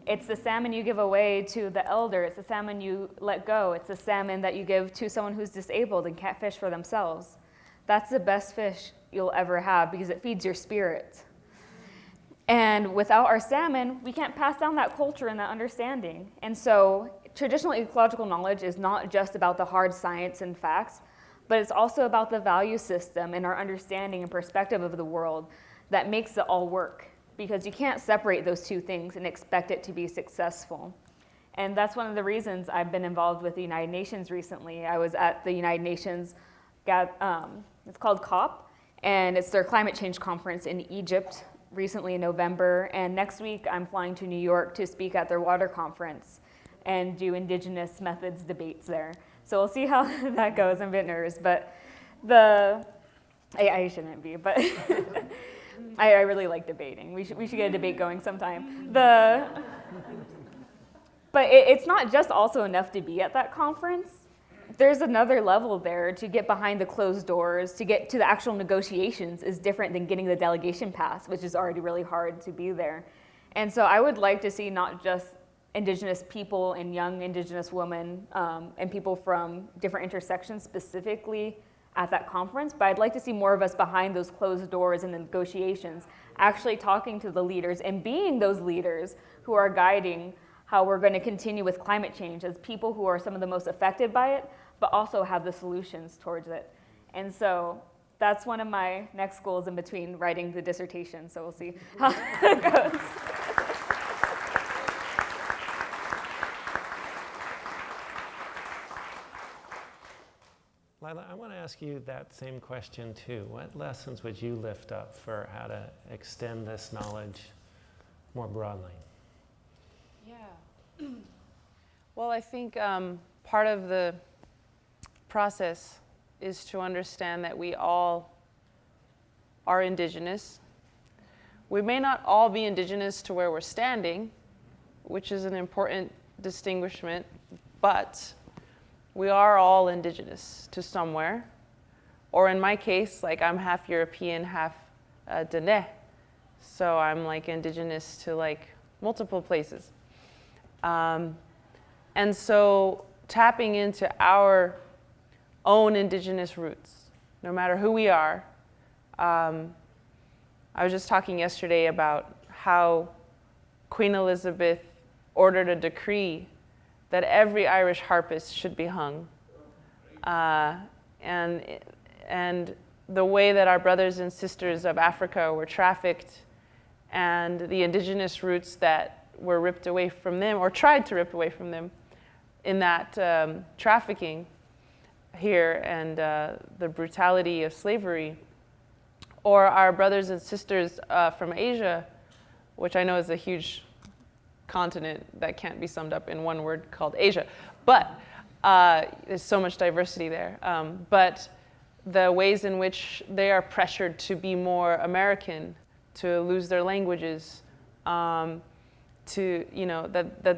It's the salmon you give away to the elder. It's the salmon you let go. It's the salmon that you give to someone who's disabled and can't fish for themselves. That's the best fish you'll ever have because it feeds your spirit. And without our salmon, we can't pass down that culture and that understanding. And so traditional ecological knowledge is not just about the hard science and facts, but it's also about the value system and our understanding and perspective of the world that makes it all work. Because you can't separate those two things and expect it to be successful. And that's one of the reasons I've been involved with the United Nations recently. I was at the United Nations, it's called COP, and it's their climate change conference in Egypt recently in November. And next week I'm flying to New York to speak at their water conference and do Indigenous methods debates there. So we'll see how that goes. I'm a bit nervous, but I shouldn't be, but I really like debating. We should get a debate going sometime. But it's not just also enough to be at that conference. There's another level there to get behind the closed doors, to get to the actual negotiations is different than getting the delegation pass, which is already really hard to be there. And so I would like to see not just Indigenous people and young Indigenous women and people from different intersections specifically at that conference, but I'd like to see more of us behind those closed doors and the negotiations, actually talking to the leaders and being those leaders who are guiding how we're going to continue with climate change as people who are some of the most affected by it, but also have the solutions towards it. And so that's one of my next goals in between writing the dissertation, so we'll see how it goes. Lyla, I want to ask you that same question too. What lessons would you lift up for how to extend this knowledge more broadly? Yeah. Well, I think part of the process is to understand that we all are Indigenous. We may not all be Indigenous to where we're standing, which is an important distinguishment, but we are all Indigenous to somewhere. Or in my case, like I'm half European, half Dene. So I'm like Indigenous to like multiple places. And so tapping into our own Indigenous roots, no matter who we are. I was just talking yesterday about how Queen Elizabeth ordered a decree that every Irish harpist should be hung. And the way that our brothers and sisters of Africa were trafficked and the Indigenous roots that were ripped away from them or tried to rip away from them in that trafficking here and the brutality of slavery. Or our brothers and sisters from Asia, which I know is a huge continent that can't be summed up in one word called Asia. But there's so much diversity there. But the ways in which they are pressured to be more American, to lose their languages, that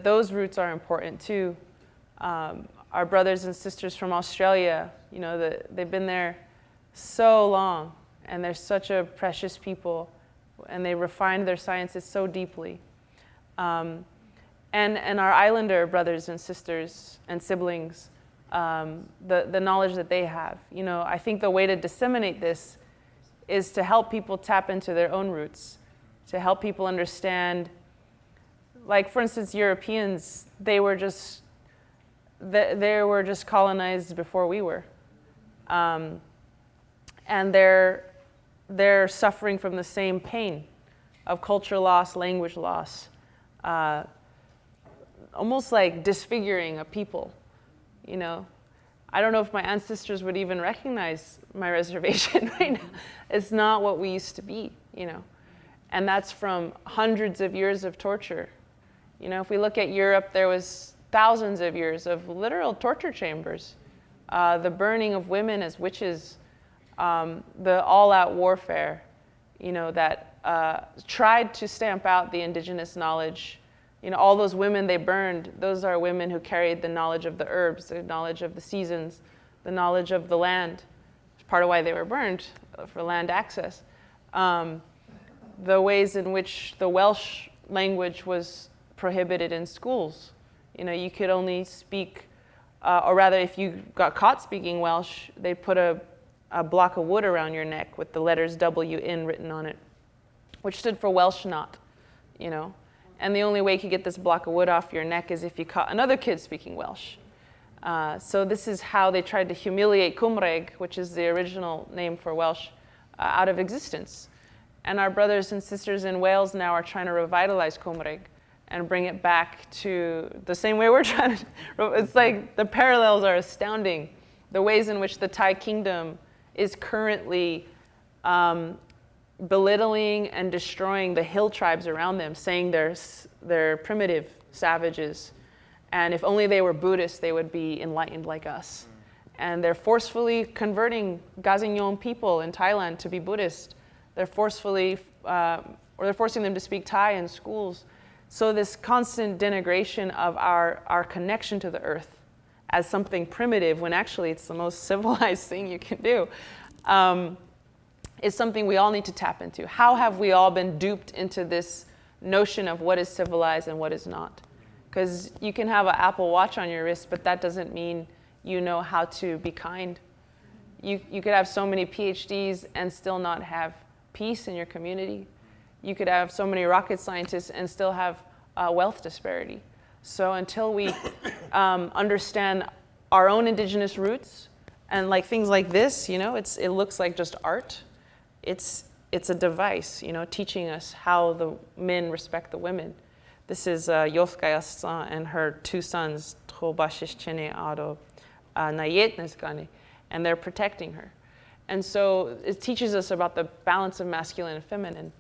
those roots are important too. Our brothers and sisters from Australia, they've been there so long, and they're such a precious people, and they refined their sciences so deeply. And our islander brothers and sisters and siblings, the knowledge that they have. I think the way to disseminate this is to help people tap into their own roots, to help people understand, like, for instance, Europeans, they were just colonized before we were. And they're suffering from the same pain of culture loss, language loss, almost like disfiguring a people, I don't know if my ancestors would even recognize my reservation right now. It's not what we used to be, and that's from hundreds of years of torture. If we look at Europe, there was thousands of years of literal torture chambers, the burning of women as witches, the all-out warfare, that tried to stamp out the indigenous knowledge. All those women they burned, those are women who carried the knowledge of the herbs, the knowledge of the seasons, the knowledge of the land. It's part of why they were burned, for land access. The ways in which the Welsh language was prohibited in schools. You could only speak, or rather, if you got caught speaking Welsh, they'd put a block of wood around your neck with the letters WN written on it, which stood for Welsh not, And the only way you could get this block of wood off your neck is if you caught another kid speaking Welsh. So this is how they tried to humiliate Cymraeg, which is the original name for Welsh, out of existence. And our brothers and sisters in Wales now are trying to revitalize Cymraeg and bring it back to the same way we're trying to. It's like the parallels are astounding. The ways in which the Thai kingdom is currently belittling and destroying the hill tribes around them, saying they're primitive savages, and if only they were Buddhists, they would be enlightened like us. And they're forcefully converting Gazignyon people in Thailand to be Buddhist. They're forcing them to speak Thai in schools. So this constant denigration of our connection to the earth as something primitive, when actually it's the most civilized thing you can do, is something we all need to tap into. How have we all been duped into this notion of what is civilized and what is not? Because you can have an Apple Watch on your wrist, but that doesn't mean you know how to be kind. You could have so many PhDs and still not have peace in your community. You could have so many rocket scientists and still have wealth disparity. So until we understand our own indigenous roots, and like things like this, it looks like just art. It's a device, teaching us how the men respect the women. This is Yofkayasa and her two sons, Trobashischene Ado Nayetneskane, and they're protecting her. And so it teaches us about the balance of masculine and feminine.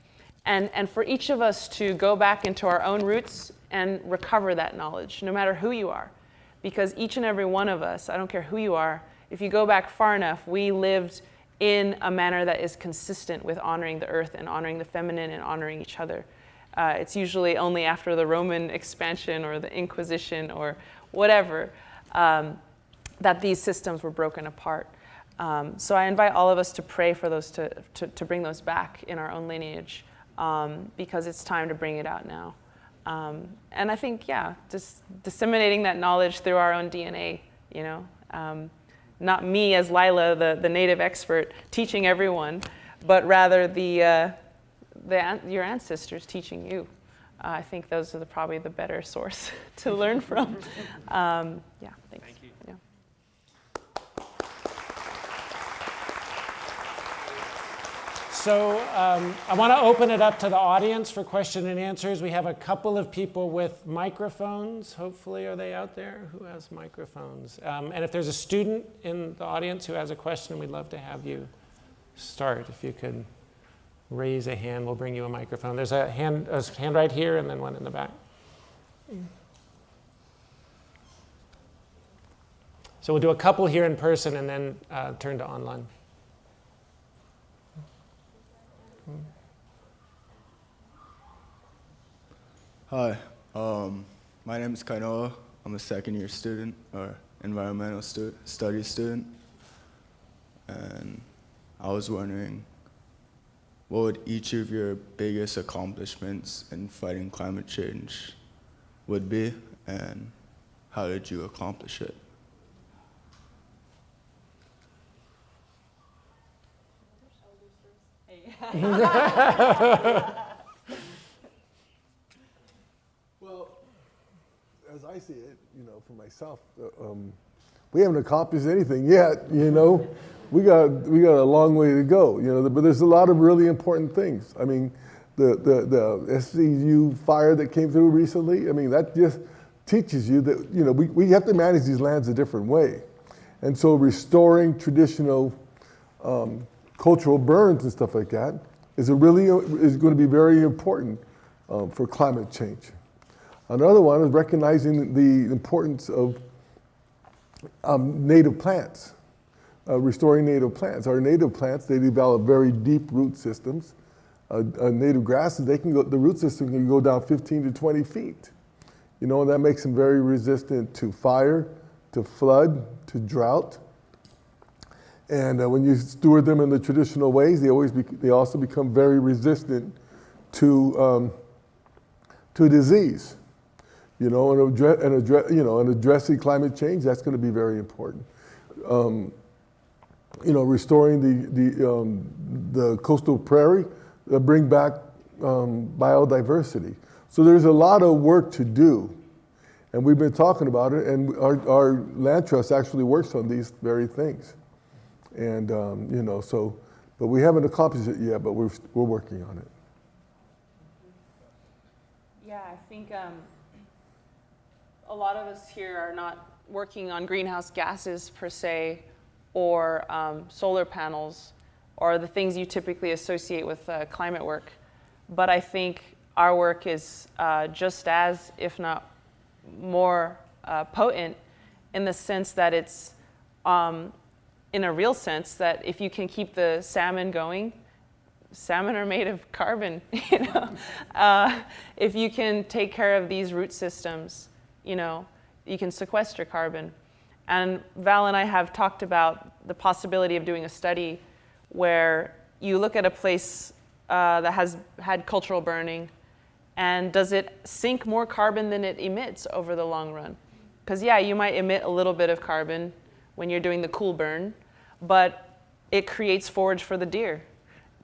And for each of us to go back into our own roots and recover that knowledge, no matter who you are. Because each and every one of us, I don't care who you are, if you go back far enough, we lived in a manner that is consistent with honoring the earth and honoring the feminine and honoring each other. It's usually only after the Roman expansion or the Inquisition or whatever that these systems were broken apart. So I invite all of us to pray for those, to bring those back in our own lineage, because it's time to bring it out now. And I think, just disseminating that knowledge through our own DNA, not me as Lyla, the native expert, teaching everyone, but rather your ancestors teaching you. I think those are probably the better source to learn from. Thanks. Thank you. Yeah. So I want to open it up to the audience for question and answers. We have a couple of people with microphones. Hopefully, are they out there? Who has microphones? And if there's a student in the audience who has a question, we'd love to have you start. If you could raise a hand, we'll bring you a microphone. There's a hand right here and then one in the back. So we'll do a couple here in person and then turn to online. Hi, my name is Kainoa. I'm a second-year student, or environmental studies student. And I was wondering, what would each of your biggest accomplishments in fighting climate change would be, and how did you accomplish it? Well, as I see it, for myself, we haven't accomplished anything yet. We got a long way to go. But there's a lot of really important things. I mean, the SCU fire that came through recently. I mean, that just teaches you that we have to manage these lands a different way, and so restoring traditional cultural burns and stuff like that is going to be very important for climate change. Another one is recognizing the importance of native plants, restoring native plants. Our native plants, they develop very deep root systems. Native grasses, the root system can go down 15 to 20 feet. And that makes them very resistant to fire, to flood, to drought. And when you steward them in the traditional ways, they also become very resistant to disease. And addressing climate change, that's going to be very important. Restoring the coastal prairie, bring back biodiversity. So there's a lot of work to do, and we've been talking about it. And our land trust actually works on these very things. And but we haven't accomplished it yet. But we're working on it. Yeah, I think a lot of us here are not working on greenhouse gases per se, or solar panels, or the things you typically associate with climate work. But I think our work is just as, if not more, potent in the sense that it's, in a real sense, that if you can keep the salmon going, salmon are made of carbon, if you can take care of these root systems, you can sequester carbon. And Val and I have talked about the possibility of doing a study where you look at a place that has had cultural burning, and does it sink more carbon than it emits over the long run? Because you might emit a little bit of carbon when you're doing the cool burn, but it creates forage for the deer.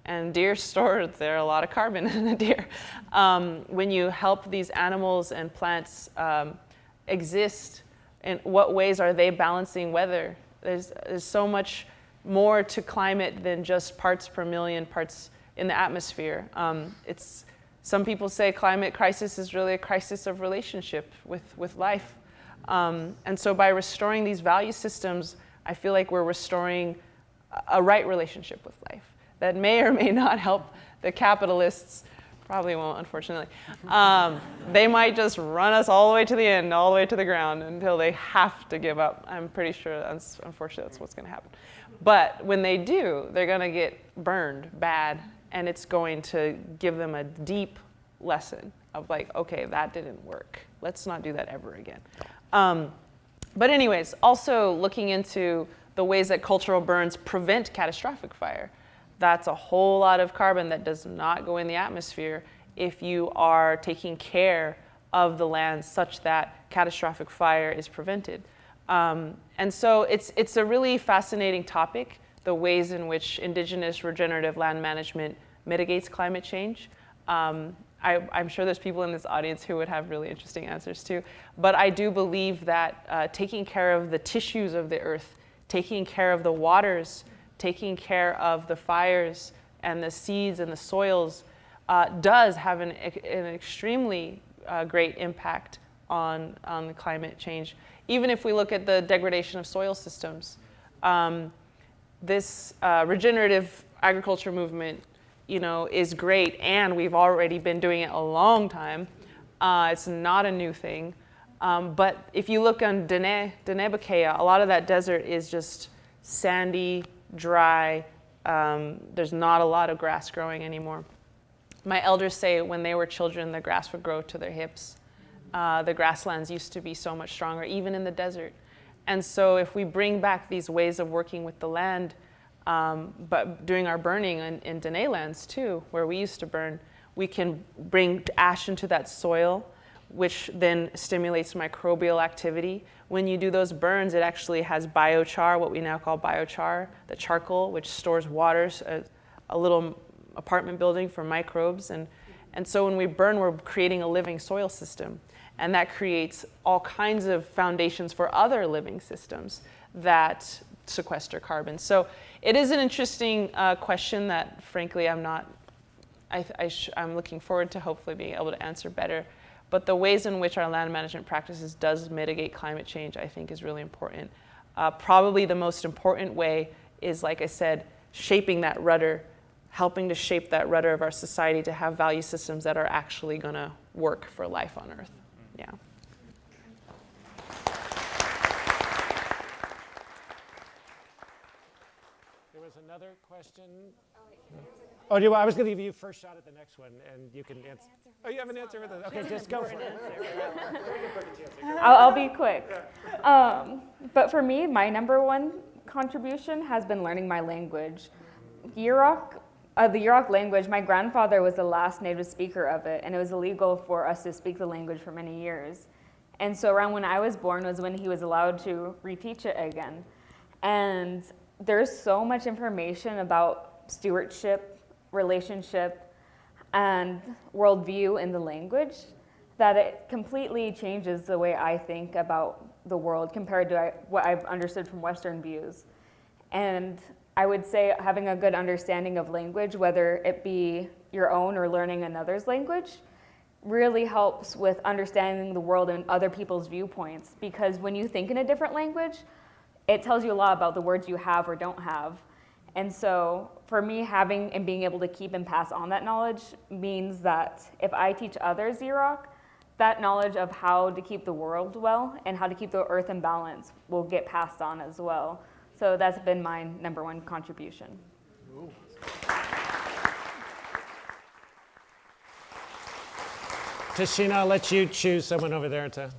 And deer store there a lot of carbon in the deer. When you help these animals and plants exist, in what ways are they balancing weather? There's so much more to climate than just parts per million parts in the atmosphere. Some people say climate crisis is really a crisis of relationship with life. And so by restoring these value systems, I feel like we're restoring a right relationship with life that may or may not help the capitalists. Probably won't, unfortunately. They might just run us all the way to the end, all the way to the ground until they have to give up. I'm pretty sure unfortunately that's what's going to happen. But when they do, they're going to get burned bad, and it's going to give them a deep lesson of like, okay, that didn't work. Let's not do that ever again. But anyways, also looking into the ways that cultural burns prevent catastrophic fire. That's a whole lot of carbon that does not go in the atmosphere if you are taking care of the land such that catastrophic fire is prevented. And so it's a really fascinating topic, the ways in which indigenous regenerative land management mitigates climate change. I'm sure there's people in this audience who would have really interesting answers too. But I do believe that taking care of the tissues of the earth, taking care of the waters, taking care of the fires and the seeds and the soils does have an extremely great impact on the climate change. Even if we look at the degradation of soil systems, this regenerative agriculture movement, is great, and we've already been doing it a long time. It's not a new thing. But if you look on Dene-Bakea, a lot of that desert is just sandy, dry. There's not a lot of grass growing anymore. My elders say when they were children, the grass would grow to their hips. The grasslands used to be so much stronger, even in the desert. And so if we bring back these ways of working with the land, but doing our burning in Dene lands too, where we used to burn, we can bring ash into that soil, which then stimulates microbial activity. When you do those burns, it actually has biochar, what we now call biochar, the charcoal, which stores water, a little apartment building for microbes. And so when we burn, we're creating a living soil system. And that creates all kinds of foundations for other living systems that sequester carbon. So it is an interesting question that, frankly, I'm looking forward to hopefully being able to answer better. But the ways in which our land management practices does mitigate climate change, I think, is really important. Probably the most important way is, like I said, shaping that rudder, helping to shape that rudder of our society to have value systems that are actually going to work for life on Earth. Yeah. There was another question. Oh, I was going to give you first shot at the next one, and you can answer. Oh, you have an answer for this? Okay, just go for it. I'll be quick. But for me, my number one contribution has been learning my language. The Yurok language, my grandfather was the last native speaker of it, and it was illegal for us to speak the language for many years. And so around when I was born was when he was allowed to reteach it again. And there's so much information about stewardship, relationship, and worldview in the language that it completely changes the way I think about the world compared to what I've understood from Western views. And I would say having a good understanding of language, whether it be your own or learning another's language, really helps with understanding the world and other people's viewpoints. Because when you think in a different language, it tells you a lot about the words you have or don't have. And so for me, having and being able to keep and pass on that knowledge means that if I teach others Yurok, that knowledge of how to keep the world well and how to keep the earth in balance will get passed on as well. So that's been my number one contribution. Ooh. Tashina, I'll let you choose someone over there to.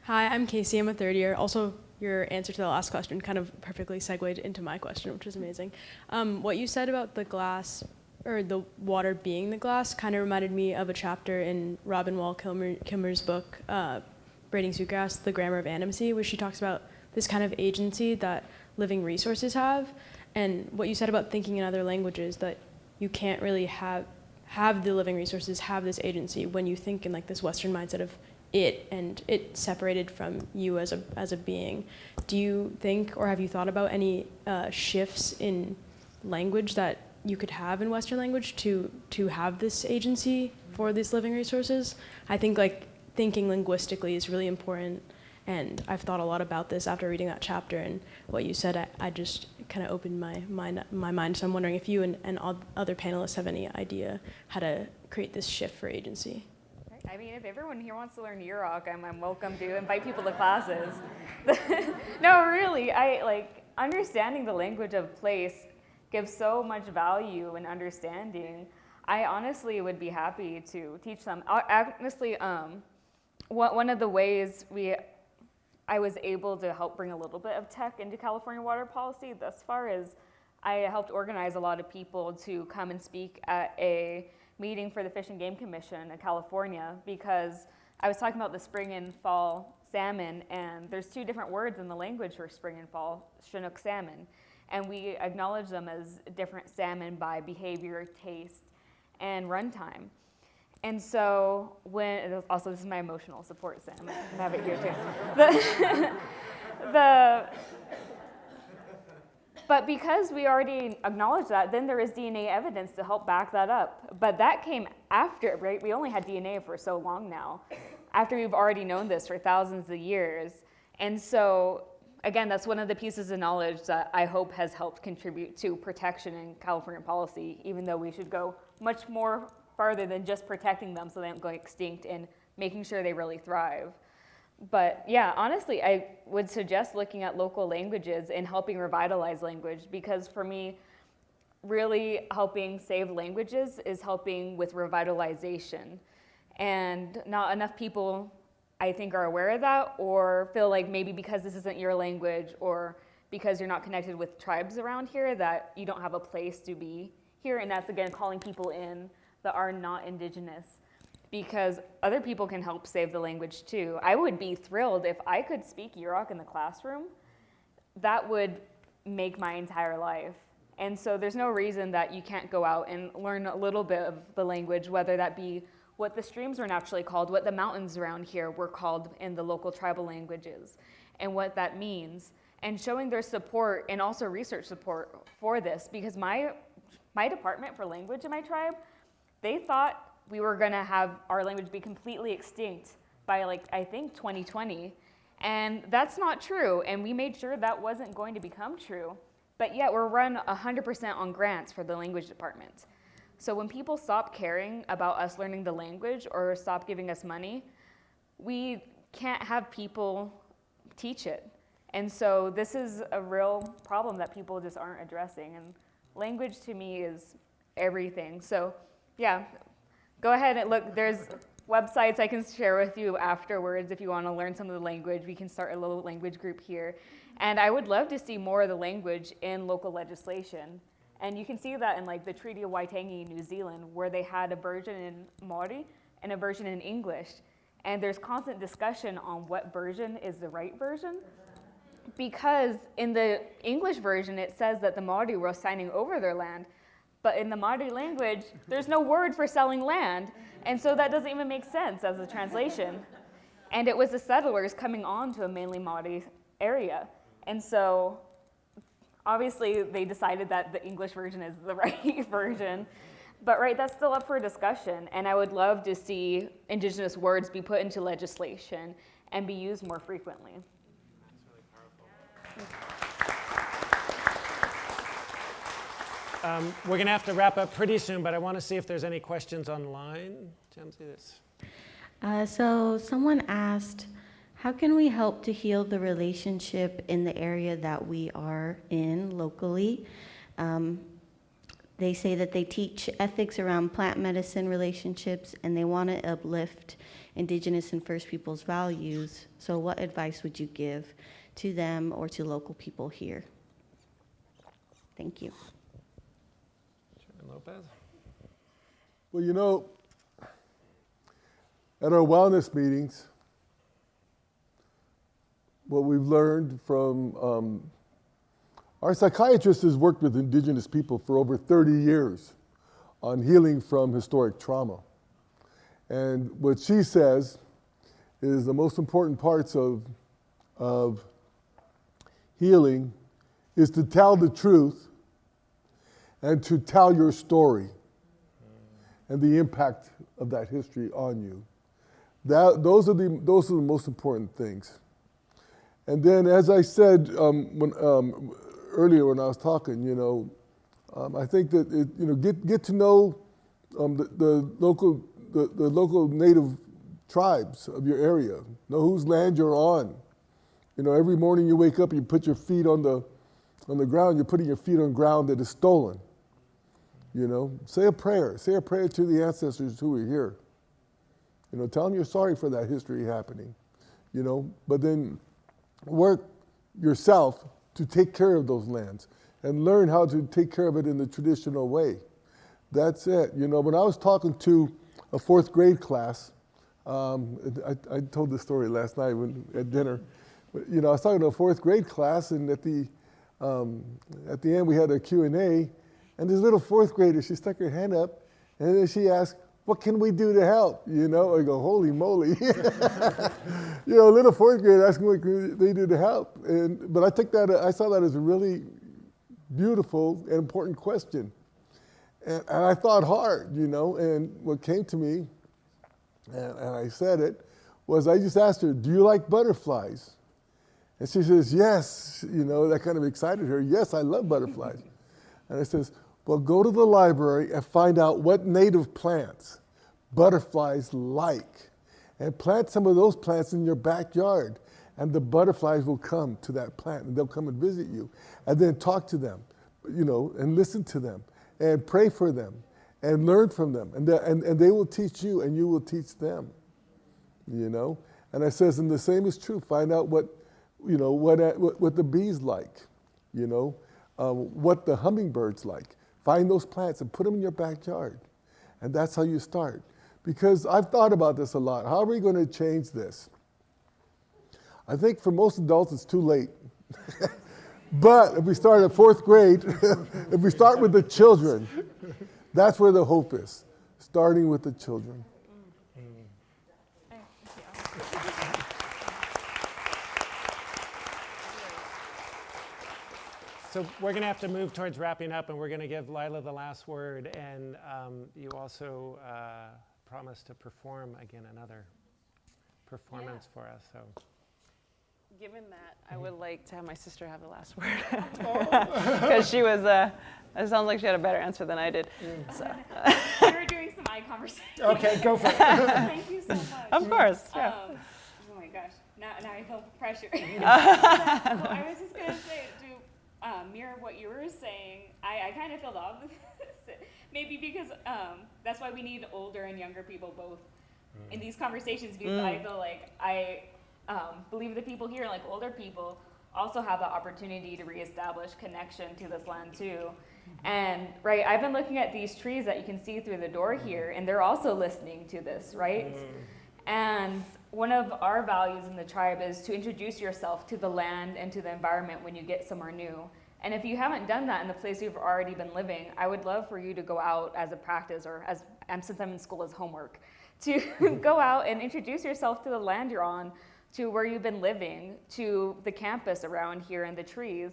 Hi, I'm Casey. I'm a third year. Also, your answer to the last question kind of perfectly segued into my question, which is amazing. What you said about the glass, or the water being the glass, kind of reminded me of a chapter in Robin Wall Kimmer's book, Braiding Sweetgrass, The Grammar of Animacy, where she talks about this kind of agency that living resources have. And what you said about thinking in other languages, that you can't really have the living resources have this agency when you think in like this Western mindset of it and it separated from you as a being. Do you think, or have you thought about any shifts in language that you could have in Western language to have this agency for these living resources? I think like thinking linguistically is really important, and I've thought a lot about this after reading that chapter, and what you said, I just kind of opened my mind. So I'm wondering if you and other panelists have any idea how to create this shift for agency. I mean, if everyone here wants to learn Yurok, I'm welcome to invite people to classes. No, really, understanding the language of place gives so much value and understanding. I honestly would be happy to teach them. Honestly, one of the ways I was able to help bring a little bit of tech into California water policy thus far is I helped organize a lot of people to come and speak at a meeting for the Fish and Game Commission in California, because I was talking about the spring and fall salmon, and there's two different words in the language for spring and fall, Chinook salmon, and we acknowledge them as different salmon by behavior, taste, and runtime. And so also this is my emotional support salmon, I have it here too. But because we already acknowledged that, then there is DNA evidence to help back that up. But that came after, right? We only had DNA for so long now, after we've already known this for thousands of years. And so again, that's one of the pieces of knowledge that I hope has helped contribute to protection in California policy, even though we should go much more farther than just protecting them so they don't go extinct and making sure they really thrive. But yeah, honestly, I would suggest looking at local languages and helping revitalize language, because for me, really helping save languages is helping with revitalization. And not enough people, I think, are aware of that, or feel like maybe because this isn't your language or because you're not connected with tribes around here that you don't have a place to be here. And that's, again, calling people in that are not Indigenous, because other people can help save the language too. I would be thrilled if I could speak Yurok in the classroom. That would make my entire life. And so there's no reason that you can't go out and learn a little bit of the language, whether that be what the streams were naturally called, what the mountains around here were called in the local tribal languages, and what that means, and showing their support and also research support for this. Because my department for language in my tribe, they thought we were gonna have our language be completely extinct by, like, I think 2020. And that's not true, and we made sure that wasn't going to become true. But yet we're run 100% on grants for the language department. So when people stop caring about us learning the language or stop giving us money, we can't have people teach it. And so this is a real problem that people just aren't addressing. And language to me is everything. So yeah, go ahead and look. There's websites I can share with you afterwards if you want to learn some of the language. We can start a little language group here. And I would love to see more of the language in local legislation. And you can see that in, like, the Treaty of Waitangi, New Zealand, where they had a version in Maori and a version in English. And there's constant discussion on what version is the right version. Because in the English version, it says that the Maori were signing over their land. But in the Maori language, there's no word for selling land. And so that doesn't even make sense as a translation. And it was the settlers coming on to a mainly Maori area. And so obviously they decided that the English version is the right version. But right, that's still up for discussion. And I would love to see Indigenous words be put into legislation and be used more frequently. That's really powerful. We're going to have to wrap up pretty soon, but I want to see if there's any questions online. Jen, see this. So someone asked, how can we help to heal the relationship in the area that we are in locally? They say that they teach ethics around plant medicine relationships, and they want to uplift Indigenous and First Peoples values. So what advice would you give to them or to local people here? Thank you. Chairman Lopez. Well, you know, at our wellness meetings, what we've learned from our psychiatrist has worked with Indigenous people for over 30 years on healing from historic trauma. And what she says is the most important parts of healing is to tell the truth and to tell your story and the impact of that history on you. Those are the most important things. And then, as I said earlier when I was talking, you know, I think that get to know the local native tribes of your area. Know whose land you're on. You know, every morning you wake up, you put your feet on the ground. You're putting your feet on ground that is stolen. You know, say a prayer. Say a prayer to the ancestors who are here. You know, tell them you're sorry for that history happening. You know, but then work yourself to take care of those lands and learn how to take care of it in the traditional way. That's it. You know, when I was talking to a 4th grade class, I told this story last night at dinner. But, you know, I was talking to a 4th grade class, and at the end we had a Q&A, and this little 4th grader, she stuck her hand up, and then she asked, "What can we do to help?" You know, I go, holy moly. You know, a little 4th grader asking what can they do to help. But I saw that as a really beautiful and important question. And I thought hard, you know, and what came to me, and I said it, was I just asked her, "Do you like butterflies?" And she says, yes, that kind of excited her. Yes, I love butterflies. And I says, well, go to the library and find out what native plants butterflies like. And plant some of those plants in your backyard. And the butterflies will come to that plant and they'll come and visit you. And then talk to them, and listen to them and pray for them and learn from them. And they will teach you and you will teach them, And I says, and the same is true. Find out what the bees like, what the hummingbirds like. Find those plants and put them in your backyard. And that's how you start. Because I've thought about this a lot. How are we going to change this? I think for most adults it's too late. But if we start at 4th grade, if we start with the children, that's where the hope is, starting with the children. So we're going to have to move towards wrapping up, and we're going to give Lyla the last word. And you also promised to perform again another performance for us. So, given that, I would like to have my sister have the last word because she was. It sounds like she had a better answer than I did. So. We were doing some eye conversation. Okay, go for it. Thank you so much. Of course. Yeah. Oh my gosh. Now I feel pressure. Well, I was just gonna say to mirror what you were saying. I kind of feel the opposite. Maybe because that's why we need older and younger people both in these conversations, because I feel like I believe the people here, like older people, also have the opportunity to reestablish connection to this land too. And right, I've been looking at these trees that you can see through the door here, and they're also listening to this, right? And one of our values in the tribe is to introduce yourself to the land and to the environment when you get somewhere new. And if you haven't done that in the place you've already been living, I would love for you to go out as a practice, or since I'm in school, as homework, to go out and introduce yourself to the land you're on, to where you've been living, to the campus around here and the trees,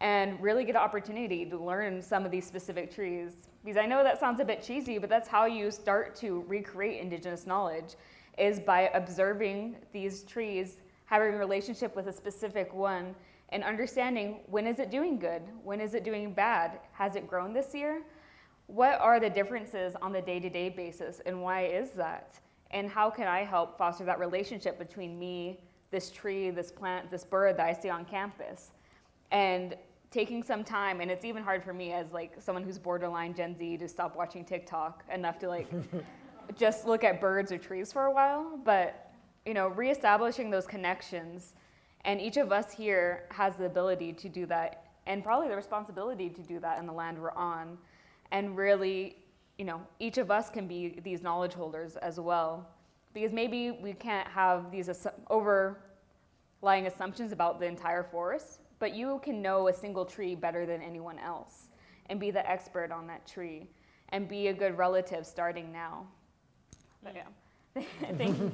and really get an opportunity to learn some of these specific trees. Because I know that sounds a bit cheesy, but that's how you start to recreate Indigenous knowledge, is by observing these trees, having a relationship with a specific one, and understanding, when is it doing good? When is it doing bad? Has it grown this year? What are the differences on the day-to-day basis, and why is that? And how can I help foster that relationship between me, this tree, this plant, this bird that I see on campus? And taking some time, and it's even hard for me as like someone who's borderline Gen Z to stop watching TikTok enough to like just look at birds or trees for a while, but reestablishing those connections. And each of us here has the ability to do that, and probably the responsibility to do that in the land we're on. And really, each of us can be these knowledge holders as well. Because maybe we can't have these overlying assumptions about the entire forest, but you can know a single tree better than anyone else and be the expert on that tree and be a good relative starting now. But yeah, thank you.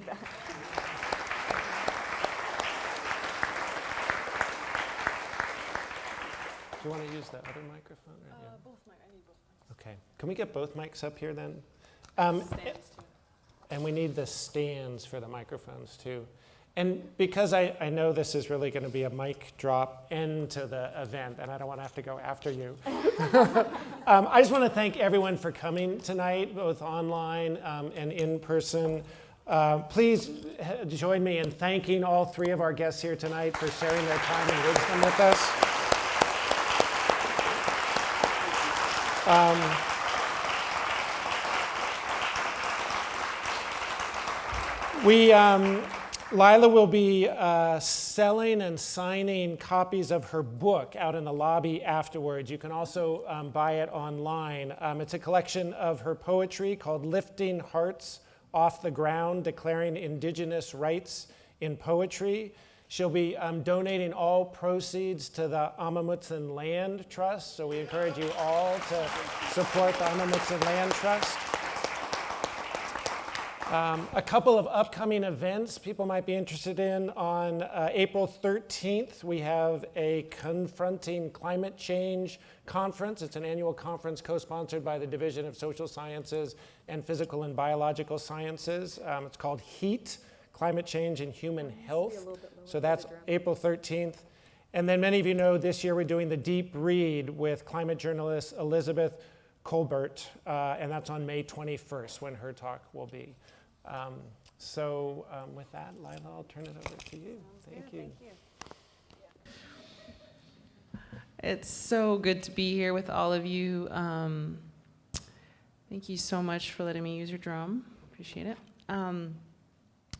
Do you want to use the other microphone? Or both mics. I need both mics. Okay. Can we get both mics up here then? Stands too. And we need the stands for the microphones too. And because I know this is really going to be a mic drop into the event, and I don't want to have to go after you. I just want to thank everyone for coming tonight, both online and in person. Please join me in thanking all three of our guests here tonight for sharing their time and wisdom with us. Lyla will be selling and signing copies of her book out in the lobby afterwards. You can also buy it online. It's a collection of her poetry called Lifting Hearts Off the Ground, Declaring Indigenous Rights in Poetry. She'll be donating all proceeds to the Amamutsan Land Trust, so we encourage you all to support the Amamutsan Land Trust. A couple of upcoming events people might be interested in. On April 13th, we have a Confronting Climate Change conference. It's an annual conference co-sponsored by the Division of Social Sciences and Physical and Biological Sciences. It's called HEAT, Climate Change and Human Health. So that's April 13th. And then many of you know this year we're doing the Deep Read with climate journalist Elizabeth Colbert, and that's on May 21st when her talk will be. With that, Lyla, I'll turn it over to you. Thank you. It's so good to be here with all of you. Thank you so much for letting me use your drum. Appreciate it.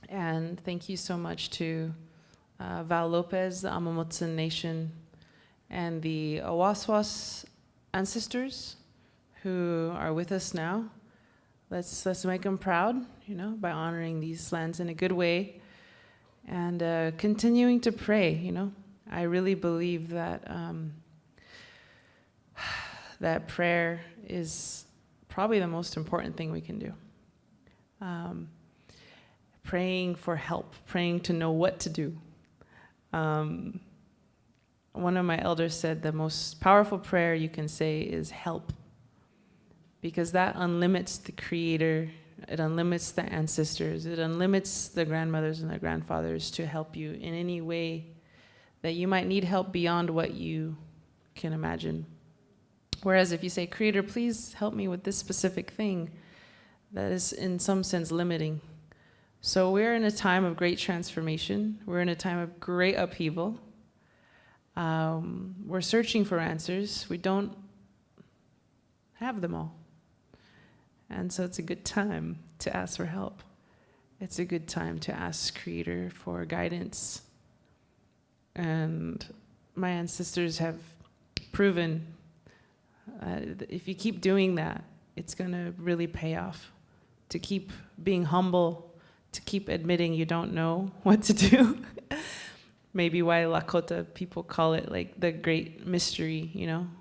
And thank you so much to Val Lopez, the Amamotsan Nation, and the Awaswas ancestors who are with us now. Let's make them proud, by honoring these lands in a good way and continuing to pray, I really believe that that prayer is probably the most important thing we can do. Praying for help, praying to know what to do. One of my elders said the most powerful prayer you can say is help, because that unlimits the Creator, it unlimits the ancestors, it unlimits the grandmothers and the grandfathers to help you in any way that you might need help beyond what you can imagine. Whereas if you say, Creator, please help me with this specific thing, that is in some sense limiting. So we're in a time of great transformation. We're in a time of great upheaval. We're searching for answers. We don't have them all. And so it's a good time to ask for help. It's a good time to ask Creator for guidance. And my ancestors have proven if you keep doing that, it's going to really pay off. To keep being humble, to keep admitting you don't know what to do. Maybe why Lakota people call it like the great mystery,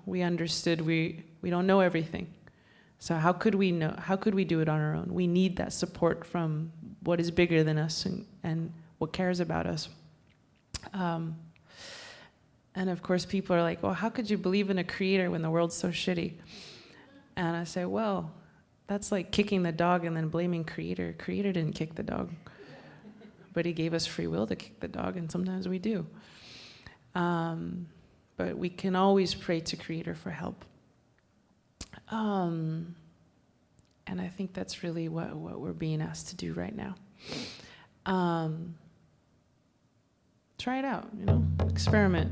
We understood we don't know everything. So how could we know? How could we do it on our own? We need that support from what is bigger than us and what cares about us. And of course, people are like, well, how could you believe in a Creator when the world's so shitty? And I say, well, that's like kicking the dog and then blaming Creator. Creator didn't kick the dog, but He gave us free will to kick the dog, and sometimes we do. But we can always pray to Creator for help. And I think that's really what we're being asked to do right now. Try it out, experiment.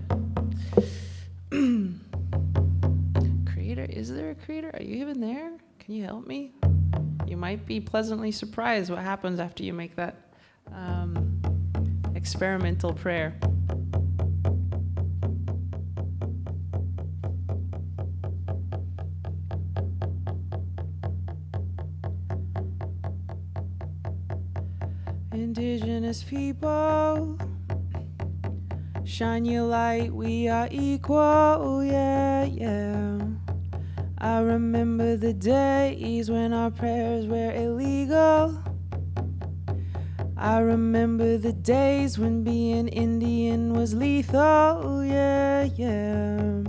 Creator, is there a Creator? Are you even there? Can you help me? You might be pleasantly surprised what happens after you make that experimental prayer. Indigenous people, shine your light, we are equal, yeah, yeah. I remember the days when our prayers were illegal. I remember the days when being Indian was lethal, yeah, yeah.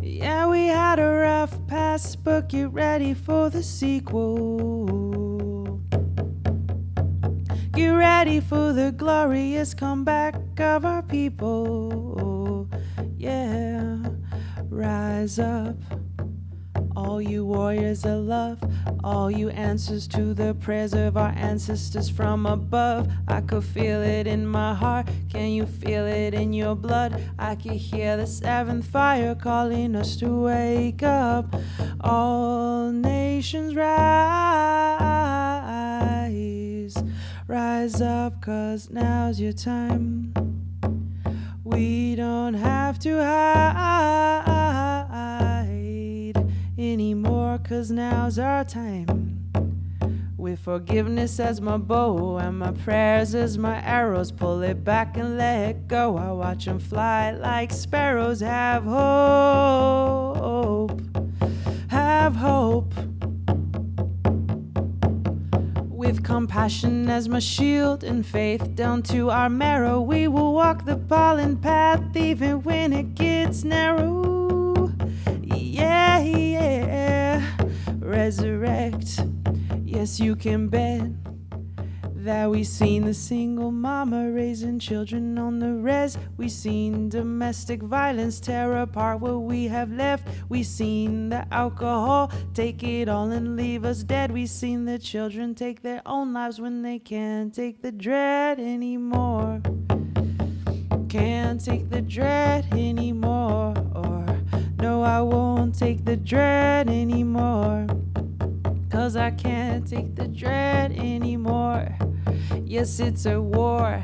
Yeah, we had a rough past, but get ready for the sequel. Get ready for the glorious comeback of our people, yeah. Rise up, all you warriors of love, all you answers to the prayers of our ancestors from above. I could feel it in my heart, can you feel it in your blood? I can hear the seventh fire calling us to wake up. All nations rise, rise up, 'cause now's your time. We don't have to hide anymore, 'cause now's our time. With forgiveness as my bow and my prayers as my arrows, pull it back and let go. I watch them fly like sparrows. Have hope, have hope. With compassion as my shield and faith down to our marrow, we will walk the pollen path even when it gets narrow. Yeah, yeah, resurrect. Yes, you can bet that we seen the single mama raising children on the res. We seen domestic violence tear apart what we have left. We seen the alcohol take it all and leave us dead. We seen the children take their own lives when they can't take the dread anymore. Can't take the dread anymore. Or no, I won't take the dread anymore. 'Cause I can't take the dread anymore. Yes, it's a war,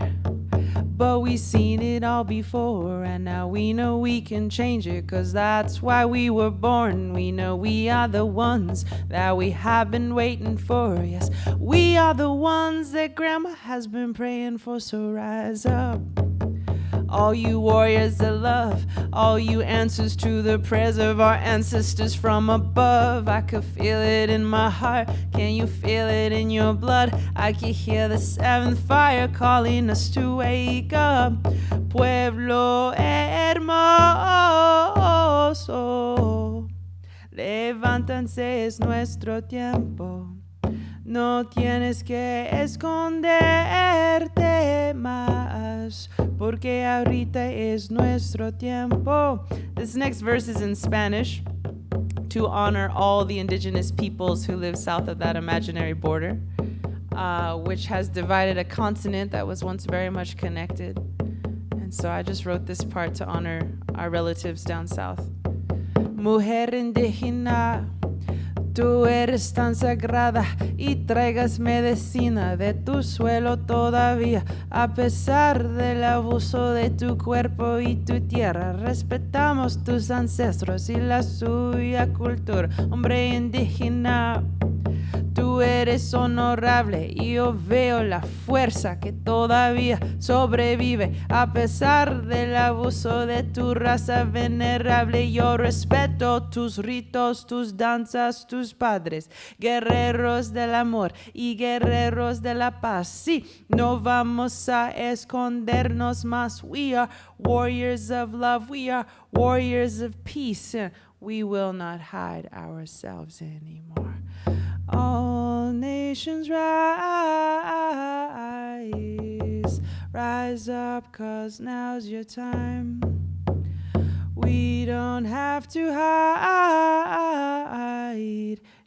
but we've seen it all before, and now we know we can change it, 'cause that's why we were born. We know we are the ones that we have been waiting for. Yes, we are the ones that Grandma has been praying for, so rise up. All you warriors of love, all you answers to the prayers of our ancestors from above. I could feel it in my heart, can you feel it in your blood? I can hear the seventh fire calling us to wake up. Pueblo hermoso, levántense, es nuestro tiempo. No tienes que esconderte más, porque ahorita es nuestro tiempo. This next verse is in Spanish to honor all the indigenous peoples who live south of that imaginary border, which has divided a continent that was once very much connected. And so I just wrote this part to honor our relatives down south. Mujer indígena, tú eres tan sagrada y traigas medicina de tu suelo todavía, a pesar del abuso de tu cuerpo y tu tierra. Respetamos tus ancestros y la suya cultura. Hombre indígena, tú eres honorable y yo veo la fuerza que todavía sobrevive a pesar del abuso de tu raza venerable. Yo respeto tus ritos, tus danzas, tus padres, guerreros del amor y guerreros de la paz. Sí, no vamos a escondernos más. We are warriors of love. We are warriors of peace. We will not hide ourselves anymore. All nations rise, rise up, 'cause now's your time. We don't have to hide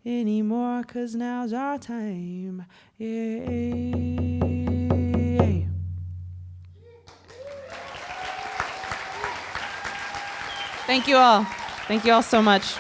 anymore, 'cause now's our time. Yeah. Thank you all. Thank you all so much.